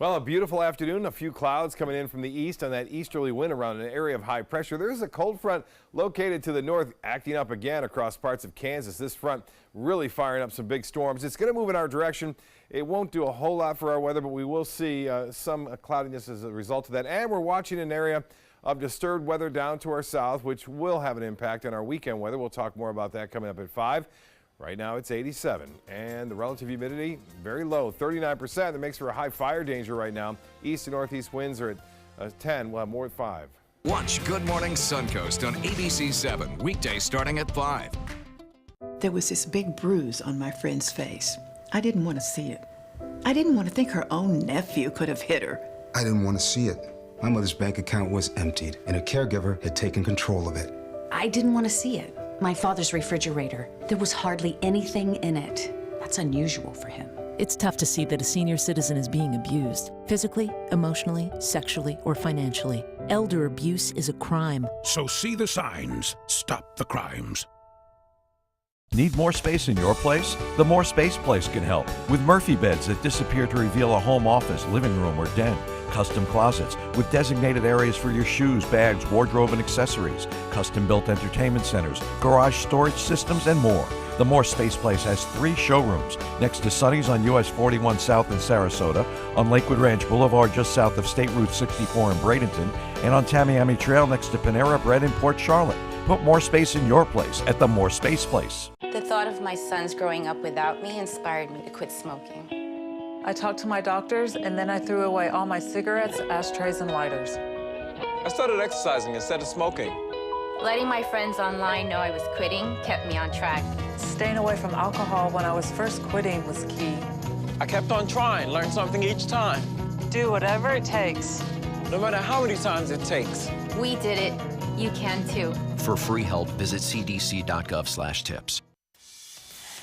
Well, a beautiful afternoon, a few clouds coming in from the east on that easterly wind around an area of high pressure. There is a cold front located to the north acting up again across parts of Kansas. This front really firing up some big storms. It's going to move in our direction. It won't do a whole lot for our weather, but we will see some cloudiness as a result of that. And we're watching an area of disturbed weather down to our south, which will have an impact on our weekend weather. We'll talk more about that coming up at 5. Right now it's 87, and the relative humidity very low, 39%. That makes for a high fire danger right now. East and northeast winds are at 10. We'll have more at 5. Watch Good Morning Suncoast on ABC 7, weekdays starting at 5. There was this big bruise on my friend's face. I didn't want to see it. I didn't want to think her own nephew could have hit her. I didn't want to see it. My mother's bank account was emptied, and a caregiver had taken control of it. I didn't want to see it. My father's refrigerator, there was hardly anything in it. That's unusual for him. It's tough to see that a senior citizen is being abused, physically, emotionally, sexually, or financially. Elder abuse is a crime. So see the signs, stop the crimes. Need more space in your place? The More Space Place can help with Murphy beds that disappear to reveal a home office, living room, or den. Custom closets with designated areas for your shoes, bags, wardrobe, and accessories. Custom-built entertainment centers, garage storage systems, and more. The More Space Place has 3 showrooms next to Sunny's on US 41 South in Sarasota, on Lakewood Ranch Boulevard just south of State Route 64 in Bradenton, and on Tamiami Trail next to Panera Bread in Port Charlotte. Put more space in your place at the More Space Place. The thought of my sons growing up without me inspired me to quit smoking. I talked to my doctors, and then I threw away all my cigarettes, ashtrays, and lighters. I started exercising instead of smoking. Letting my friends online know I was quitting kept me on track. Staying away from alcohol when I was first quitting was key. I kept on trying, learned something each time. Do whatever it takes. No matter how many times it takes. We did it. You can too. For free help, visit cdc.gov/tips.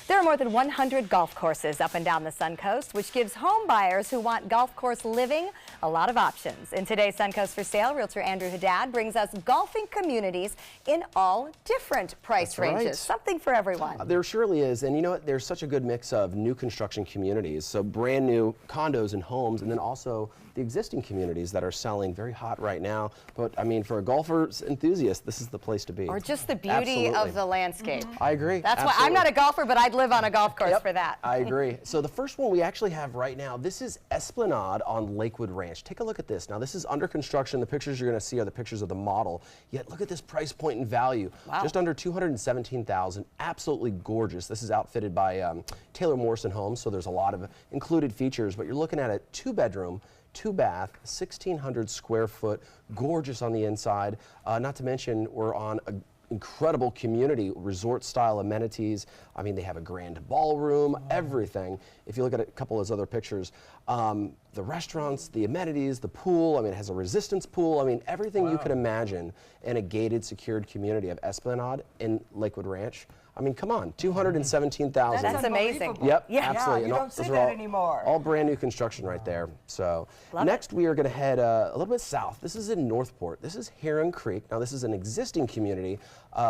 There are more than 100 golf courses up and down the Suncoast, which gives home buyers who want golf course living a lot of options. In today's Suncoast for Sale, Realtor Andrew Haddad brings us golfing communities in all different price ranges. Right. Something for everyone. There surely is, and you know what? There's such a good mix of new construction communities, so brand new condos and homes, and then also the existing communities that are selling very hot right now. But I mean, for a golfer's enthusiast, this is the place to be. Or just the beauty of the landscape. I agree. That's why I'm not a golfer, but I'd live on a golf course for that. I agree. So the first one we actually have right now, this is Esplanade on Lakewood Ranch. Take a look at this. Now this is under construction. The pictures you're going to see are the pictures of the model. Yet look at this price point and value. Wow. Just under $217,000. Absolutely gorgeous. This is outfitted by Taylor Morrison Homes, so there's a lot of included features. But you're looking at a 2-bedroom, 2-bath, 1,600 square foot, gorgeous on the inside. Not to mention, we're on an incredible community, resort-style amenities. I mean, they have a grand ballroom, everything. If you look at a couple of those other pictures, the restaurants, the amenities, the pool. I mean, it has a resistance pool. I mean, everything you could imagine in a gated, secured community of Esplanade in Lakewood Ranch. I mean, come on, $217,000. That's amazing. Yep, Yeah, absolutely. you don't see that anymore. All brand new construction right there. So next we are going to head a little bit south. This is in Northport. This is Heron Creek. Now this is an existing community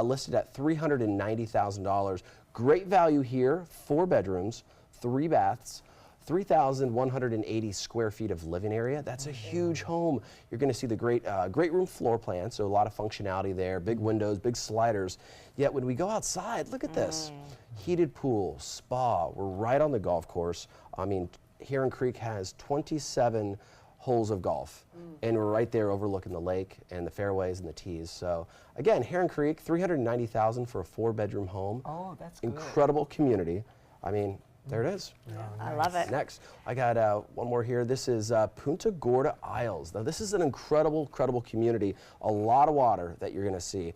listed at $390,000. Great value here. 4 bedrooms, 3 baths. 3,180 square feet of living area. That's a huge home. You're going to see the great room floor plan, so a lot of functionality there, big windows, big sliders. Yet when we go outside, look at this. Heated pool, spa, we're right on the golf course. I mean, Heron Creek has 27 holes of golf, and we're right there overlooking the lake and the fairways and the tees. So again, Heron Creek, $390,000 for a 4-bedroom home. Oh, that's good. Incredible community. I mean, there it is. Yeah, I love it. Next, I got one more here. This is Punta Gorda Isles. Now, this is an incredible community. A lot of water that you're going to see.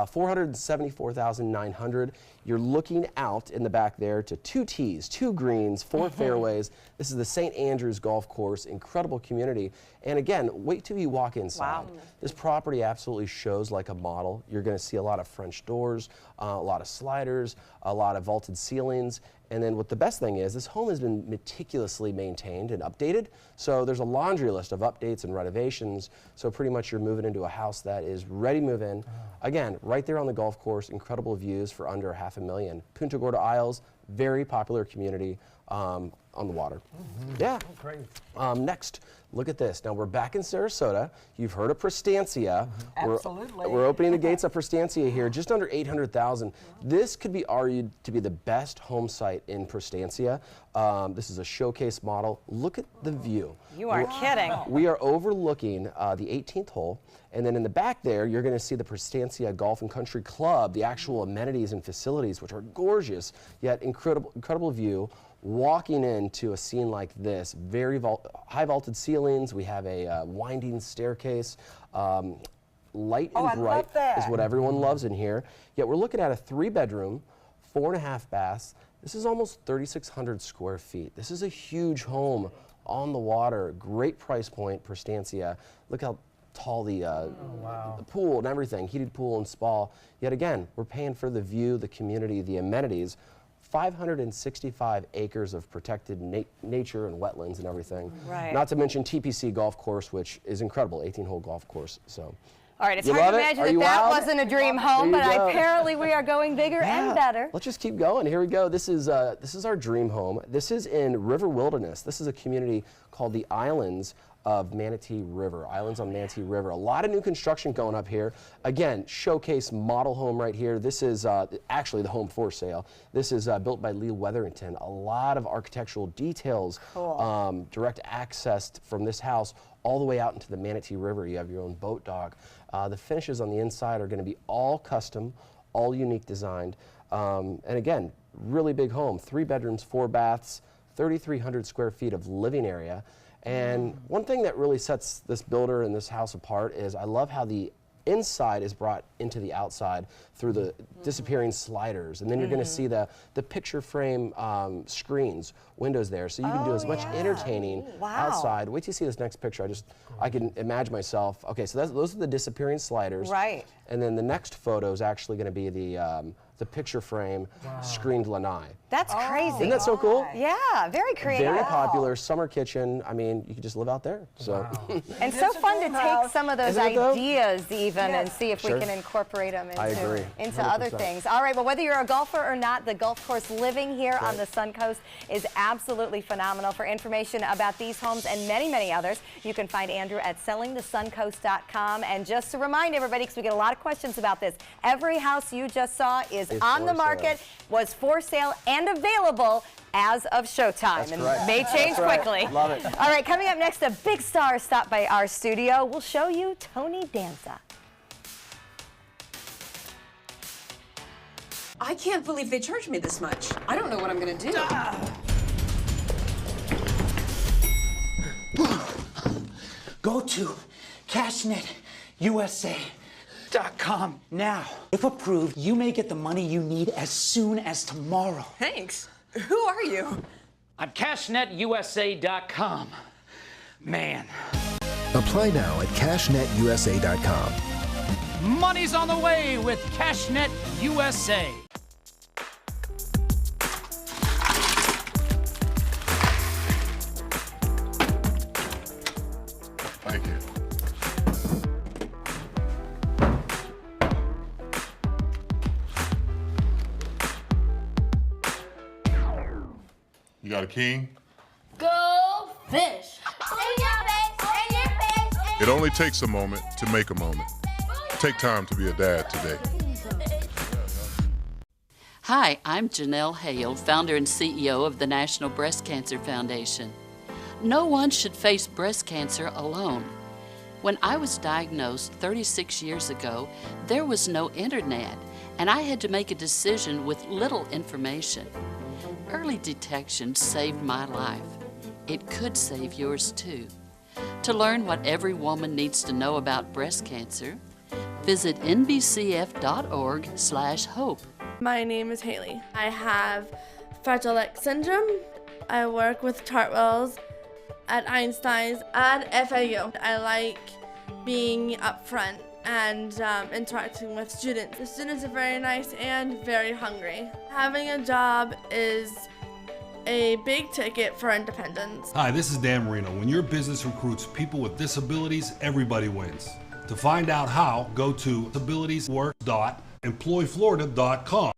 474,900. You're looking out in the back there to 2 tees, 2 greens, 4 fairways. This is the St. Andrews Golf Course. Incredible community. And again, wait till you walk inside. Wow. This property absolutely shows like a model. You're going to see a lot of French doors, a lot of sliders, a lot of vaulted ceilings. And then what the best thing is, this home has been meticulously maintained and updated. So there's a laundry list of updates and renovations. So pretty much you're moving into a house that is ready to move in. Again, right there on the golf course, incredible views for under $500,000. Punta Gorda Isles, Very popular community on the water. Yeah. Oh, great. Next, look at this. Now we're back in Sarasota. You've heard of Prestantia. Absolutely. We're opening the gates of Prestantia here, just under 800,000. This could be argued to be the best home site in Prestantia. This is a showcase model. Look at the view. You are kidding. We are overlooking the 18th hole, and then in the back there, you're going to see the Prestantia Golf and Country Club, the actual amenities and facilities, which are gorgeous, yet incredible view. Walking into a scene like this, very high vaulted ceilings, we have a winding staircase, light and bright is what everyone loves in here. Yet we're looking at a 3-bedroom, 4.5 baths. This is almost 3,600 square feet. This is a huge home on the water, great price point, Prestantia. Look how tall the pool and everything, heated pool and spa. Yet again, we're paying for the view, the community, the amenities. 565 acres of protected nature and wetlands and everything. Right. Not to mention TPC golf course, which is incredible, 18-hole golf course. So. All right, it's hard to imagine that wasn't a dream home, but apparently we are going bigger and better. Let's just keep going. Here we go. This is our dream home. This is in River Wilderness. This is a community called the Islands of Manatee River, Islands on Manatee River. A lot of new construction going up here. Again, showcase model home right here. This is actually the home for sale. This is built by Lee Wetherington. A lot of architectural details, direct access from this house all the way out into the Manatee River. You have your own boat dock. The finishes on the inside are going to be all custom, all unique designed. And again, really big home, 3 bedrooms, 4 baths, 3,300 square feet of living area. And one thing that really sets this builder and this house apart is I love how the inside is brought into the outside through the disappearing sliders. And then you're going to see the picture frame screens, windows there. So you can do as much entertaining outside. Wait till you see this next picture. I can imagine myself. Okay, so those are the disappearing sliders. Right. And then the next photo is actually going to be the picture frame screened lanai. That's crazy. Isn't that so cool? Yeah, very creative. Very popular summer kitchen. I mean, you could just live out there. So. And so fun to take some of those ideas even and see if we can incorporate them into other things. All right, well, whether you're a golfer or not, the golf course living here on the Suncoast is absolutely phenomenal. For information about these homes and many, many others, you can find Andrew at sellingthesuncoast.com. And just to remind everybody, because we get a lot of questions about this, every house you just saw is on the market, was for sale, and available as of showtime. And may change quickly. Love it. All right, coming up next, a big star stopped by our studio. We'll show you Tony Danza. I can't believe they charged me this much. I don't know what I'm gonna do. Go to CashNetUSA.com now. If approved, you may get the money you need as soon as tomorrow. Thanks. Who are you? I'm CashNetUSA.com. Man. Apply now at CashNetUSA.com. Money's on the way with CashNet USA. Thank you. You got a king? Go fish! In your face! In your face! It only takes a moment to make a moment. Take time to be a dad today. Hi, I'm Janelle Hale, founder and CEO of the National Breast Cancer Foundation. No one should face breast cancer alone. When I was diagnosed 36 years ago, there was no internet, and I had to make a decision with little information. Early detection saved my life. It could save yours too. To learn what every woman needs to know about breast cancer, visit nbcf.org/hope. My name is Haley. I have Fragile X syndrome. I work with Chartwells at Einstein's and FAU. I like being up front and interacting with students. The students are very nice and very hungry. Having a job is a big ticket for independence. Hi, this is Dan Marino. When your business recruits people with disabilities, everybody wins. To find out how, go to disabilitieswork.employflorida.com.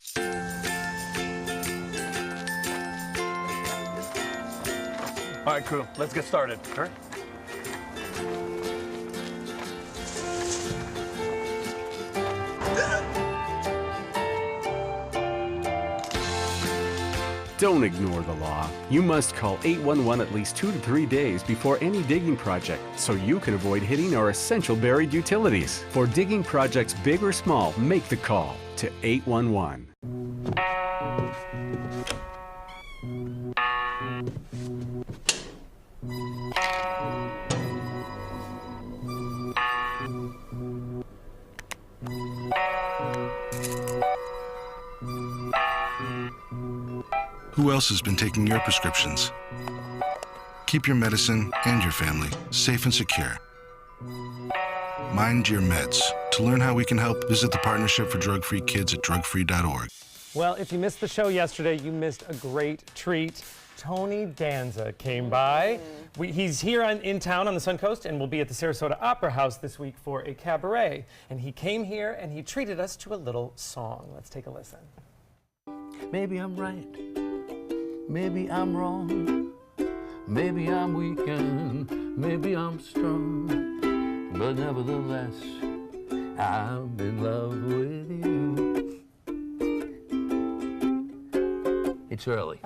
All right, crew, let's get started. All right. Don't ignore the law. You must call 811 at least 2 to 3 days before any digging project so you can avoid hitting our essential buried utilities. For digging projects big or small, make the call to 811. Who else has been taking your prescriptions? Keep your medicine and your family safe and secure. Mind your meds. To learn how we can help, visit the Partnership for Drug-Free Kids at drugfree.org. Well, if you missed the show yesterday, you missed a great treat. Tony Danza came by. He's here in town on the Suncoast and will be at the Sarasota Opera House this week for a cabaret. And he came here and he treated us to a little song. Let's take a listen. Maybe I'm right. Maybe I'm wrong, maybe I'm weak and maybe I'm strong, but nevertheless, I'm in love with you. It's early.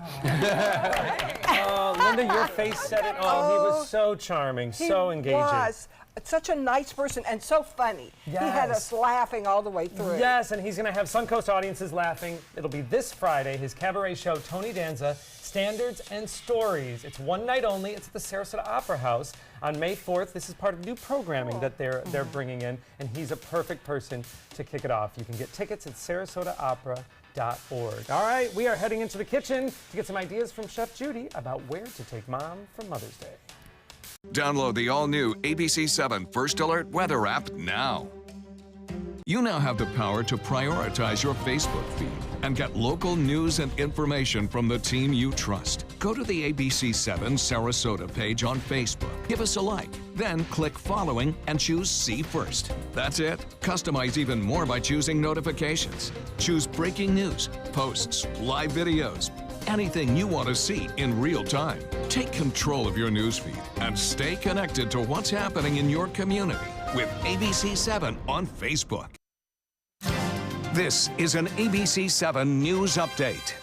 Oh, Linda, your face said it all. He was so charming, so engaging. He was such a nice person and so funny. Yes. He had us laughing all the way through. Yes, and he's going to have Suncoast audiences laughing. It'll be this Friday, his cabaret show, Tony Danza, Standards and Stories. It's one night only. It's at the Sarasota Opera House on May 4th. This is part of new programming that they're bringing in, and he's a perfect person to kick it off. You can get tickets at sarasotaopera.org. All right, we are heading into the kitchen to get some ideas from Chef Judy about where to take Mom for Mother's Day. Download the all-new ABC7 First Alert weather app now. You now have the power to prioritize your Facebook feed and get local news and information from the team you trust. Go to the ABC7 Sarasota page on Facebook. Give us a like, then click following and choose See First. That's it. Customize even more by choosing notifications. Choose breaking news, posts, live videos, anything you want to see in real time. Take control of your newsfeed and stay connected to what's happening in your community with ABC7 on Facebook. This is an ABC7 News Update.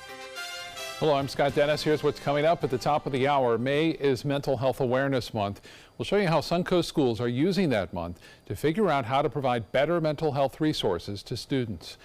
Hello, I'm Scott Dennis. Here's what's coming up at the top of the hour. May is Mental Health Awareness Month. We'll show you how Suncoast schools are using that month to figure out how to provide better mental health resources to students.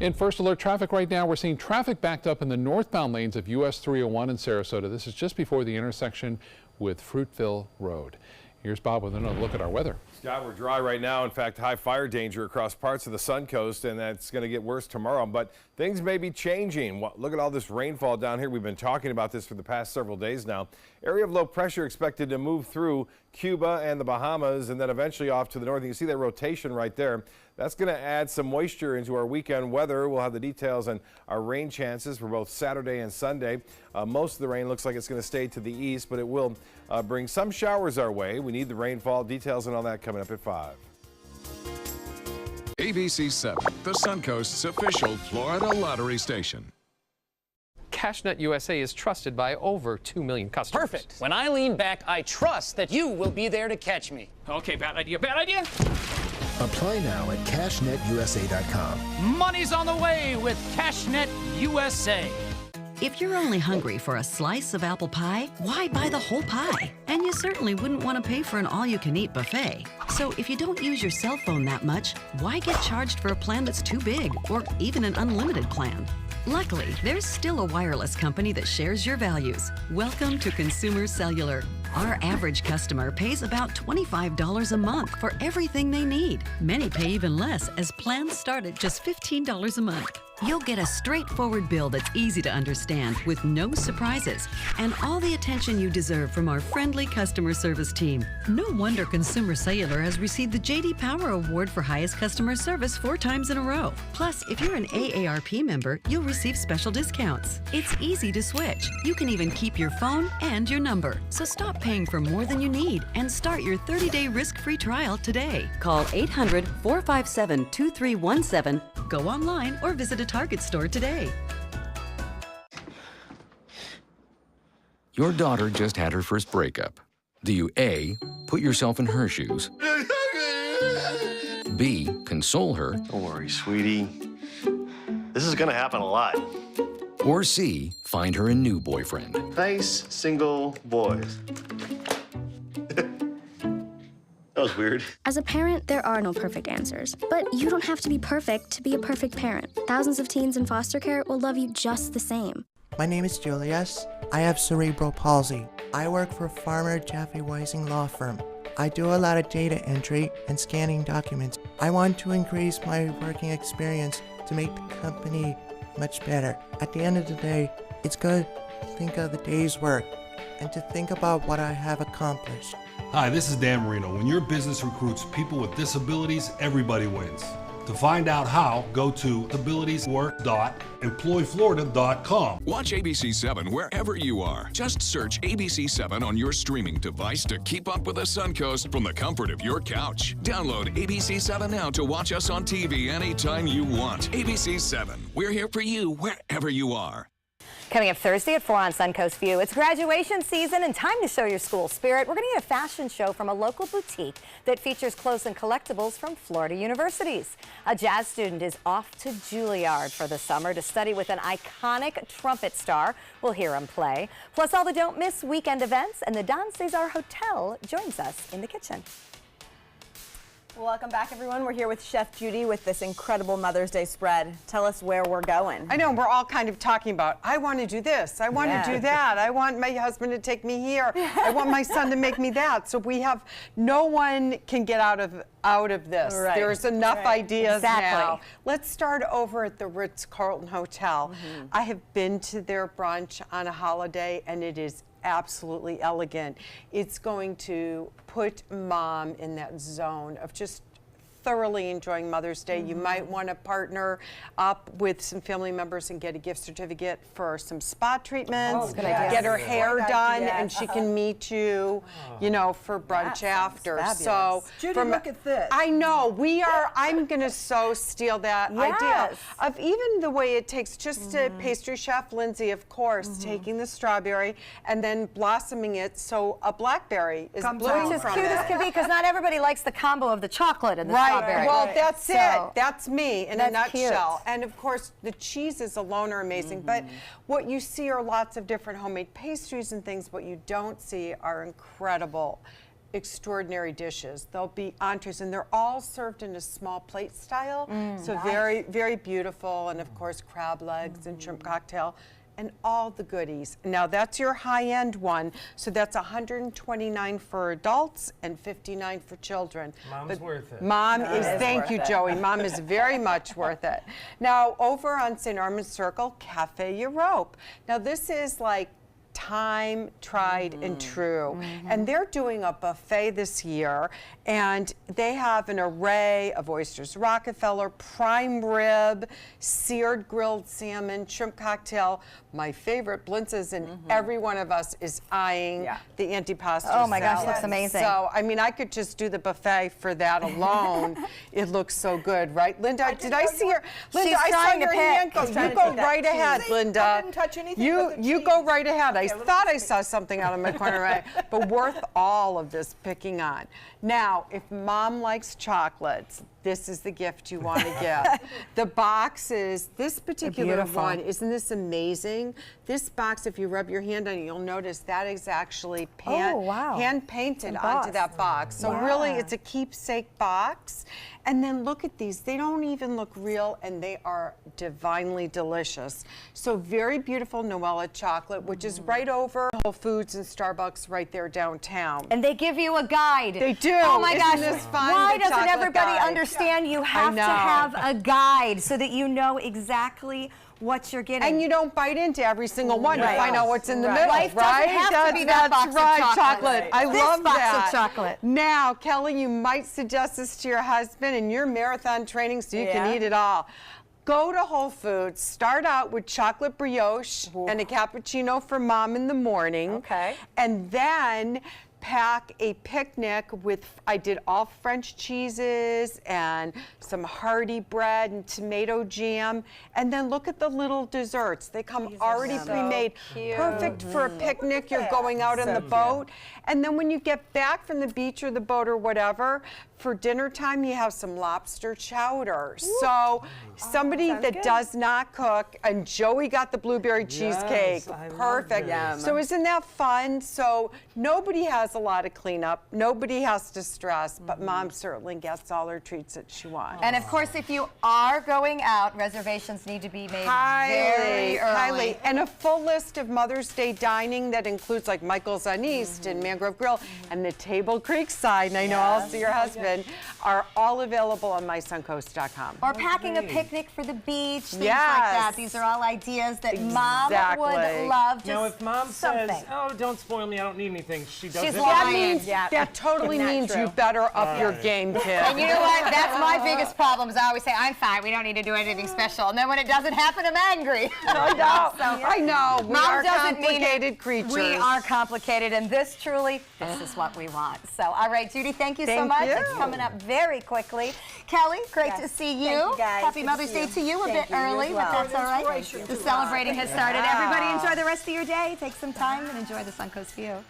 In First Alert traffic right now, we're seeing traffic backed up in the northbound lanes of US 301 in Sarasota. This is just before the intersection with Fruitville Road. Here's Bob with another look at our weather. Scott, we're dry right now. In fact, high fire danger across parts of the Suncoast, and that's going to get worse tomorrow. But things may be changing. Look at all this rainfall down here. We've been talking about this for the past several days now. Area of low pressure expected to move through Cuba and the Bahamas and then eventually off to the north. You can see that rotation right there. That's going to add some moisture into our weekend weather. We'll have the details on our rain chances for both Saturday and Sunday. Most of the rain looks like it's going to stay to the east, but it will bring some showers our way. We need the rainfall. Details and all that coming up at 5. ABC7, the Suncoast's official Florida lottery station. CashNet USA is trusted by over 2 million customers. Perfect. When I lean back, I trust that you will be there to catch me. Okay, bad idea, bad idea. Apply now at cashnetusa.com. Money's on the way with CashNet USA. If you're only hungry for a slice of apple pie, why buy the whole pie? And you certainly wouldn't want to pay for an all-you-can-eat buffet. So if you don't use your cell phone that much, why get charged for a plan that's too big or even an unlimited plan? Luckily, there's still a wireless company that shares your values. Welcome to Consumer Cellular. Our average customer pays about $25 a month for everything they need. Many pay even less, as plans start at just $15 a month. You'll get a straightforward bill that's easy to understand with no surprises and all the attention you deserve from our friendly customer service team. No wonder Consumer Cellular has received the J.D. Power Award for highest customer service 4 times in a row. Plus, if you're an AARP member, you'll receive special discounts. It's easy to switch. You can even keep your phone and your number. So stop paying for more than you need and start your 30-day risk-free trial today. Call 800-457-2317, go online, or visit a Target store today. Your daughter just had her first breakup. Do you A, put yourself in her shoes? B, console her? Don't worry, sweetie. This is gonna happen a lot. Or C, find her a new boyfriend? Nice, single boys. That was weird. As a parent, there are no perfect answers. But you don't have to be perfect to be a perfect parent. Thousands of teens in foster care will love you just the same. My name is Julius. I have cerebral palsy. I work for Farmer Jeffy Weising Law Firm. I do a lot of data entry and scanning documents. I want to increase my working experience to make the company much better. At the end of the day, it's good to think of the day's work and to think about what I have accomplished. Hi, this is Dan Marino. When your business recruits people with disabilities, everybody wins. To find out how, go to abilitieswork.employflorida.com. Watch ABC7 wherever you are. Just search ABC7 on your streaming device to keep up with the Suncoast from the comfort of your couch. Download ABC7 now to watch us on TV anytime you want. ABC7, we're here for you wherever you are. Coming up Thursday at 4 on Suncoast View, it's graduation season and time to show your school spirit. We're going to get a fashion show from a local boutique that features clothes and collectibles from Florida universities. A jazz student is off to Juilliard for the summer to study with an iconic trumpet star. We'll hear him play. Plus all the don't miss weekend events, and the Don Cesar Hotel joins us in the kitchen. Welcome back, everyone. We're here with Chef Judy with this incredible Mother's Day spread. Tell us where we're going. I know, we're all kind of talking about, I want to do this, I want to do that, I want my husband to take me here, I want my son to make me that. So we have, no one can get out of this. Right. There's enough ideas Exactly. now. Let's start over at the Ritz-Carlton Hotel. I have been to their brunch on a holiday, and it is absolutely elegant. It's going to put mom in that zone of just thoroughly enjoying Mother's Day. You might want to partner up with some family members and get a gift certificate for some spa treatments, get her hair done, and she can meet you, you know, for brunch after. So, Judy, look at this. I know, I'm gonna so steal that idea of even the way it takes just a pastry chef, Lindsay, of course, taking the strawberry and then blossoming it so a blackberry is blooming Which is from cute as can be, because not everybody likes the combo of the chocolate and the strawberry. Well, that's So, it. That's me in a that's nutshell. cute. And of course, the cheeses alone are amazing. But what you see are lots of different homemade pastries and things. What you don't see are incredible, extraordinary dishes. There'll be entrees, and they're all served in a small plate style. So very, very beautiful. And of course, crab legs and shrimp cocktail, and all the goodies. Now that's your high-end one, so that's $129 for adults and $59 for children. Mom's worth it. Mom is, thank you, Joey. Mom is very much worth it. Now over on St. Armand's Circle, Cafe Europe. Now this is like time tried and true. And they're doing a buffet this year, and they have an array of oysters Rockefeller, prime rib, seared grilled salmon, shrimp cocktail, my favorite blintzes, and every one of us is eyeing the antipasto Oh my gosh, salad. looks amazing. So, I mean, I could just do the buffet for that alone. It looks so good, right? Linda, did I see your, Linda, She's I saw trying to your pick. hand go. She's trying You to go take that right ahead, cheese. Linda. I didn't touch anything but the You cheese. go right ahead. I thought I saw something out of my corner eye, but worth all of this picking on. Now, if mom likes chocolates, this is the gift you want to give. The boxes, this particular beautiful. one, isn't this amazing? This box, if you rub your hand on it, you'll notice that is actually hand painted onto that box. So really, it's a keepsake box. And then look at these. They don't even look real, and they are divinely delicious. So very beautiful Noella chocolate, which is right over Whole Foods and Starbucks right there downtown. And they give you a guide. They do. Oh my Isn't gosh. this fun? Why The doesn't chocolate everybody guide. understand you I have to know. have a guide so that you know exactly what you're getting? And you don't bite into every single one to find out what's in the middle, Life right? doesn't have to be that box of right, chocolate. I This love box that. of chocolate. Now, Kelly, you might suggest this to your husband in your marathon training so you can eat it all. Go to Whole Foods, start out with chocolate brioche and a cappuccino for mom in the morning. And then pack a picnic with, I did all French cheeses and some hearty bread and tomato jam. And then look at the little desserts. They come already pre-made. Perfect for a picnic. You're going out on the boat. And then when you get back from the beach or the boat or whatever, for dinner time, you have some lobster chowder. So somebody that does not cook, and Joey got the blueberry cheesecake. Perfect. So isn't that fun? So nobody has a lot of cleanup. Nobody has to stress, but Mom certainly gets all her treats that she wants. And of course, if you are going out, reservations need to be made very early. Highly. And a full list of Mother's Day dining that includes like Michael's on East and Mangrove Grill and the Table Creek side, and I know also your husband, are all available on mysuncoast.com. Or packing a picnic for the beach, things like that. These are all ideas that Mom would love. Now, if Mom says, "Oh, don't spoil me, I don't need anything," she doesn't. That totally means you better up your game, kid. And you know what? That's my biggest problem. Is I always say, "I'm fine. We don't need to do anything special." And then when it doesn't happen, I'm angry. I know. We are complicated creatures. We are complicated, and this truly, this is what we want. So, all right, Judy, thank you so much. It's coming up very quickly. Kelly, great to see you. Thank you guys. Happy Mother's Day to you. A bit early, but that's all right. The celebrating has started. Everybody enjoy the rest of your day. Take some time and enjoy the Suncoast view.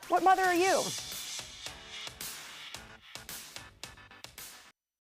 What mother are you?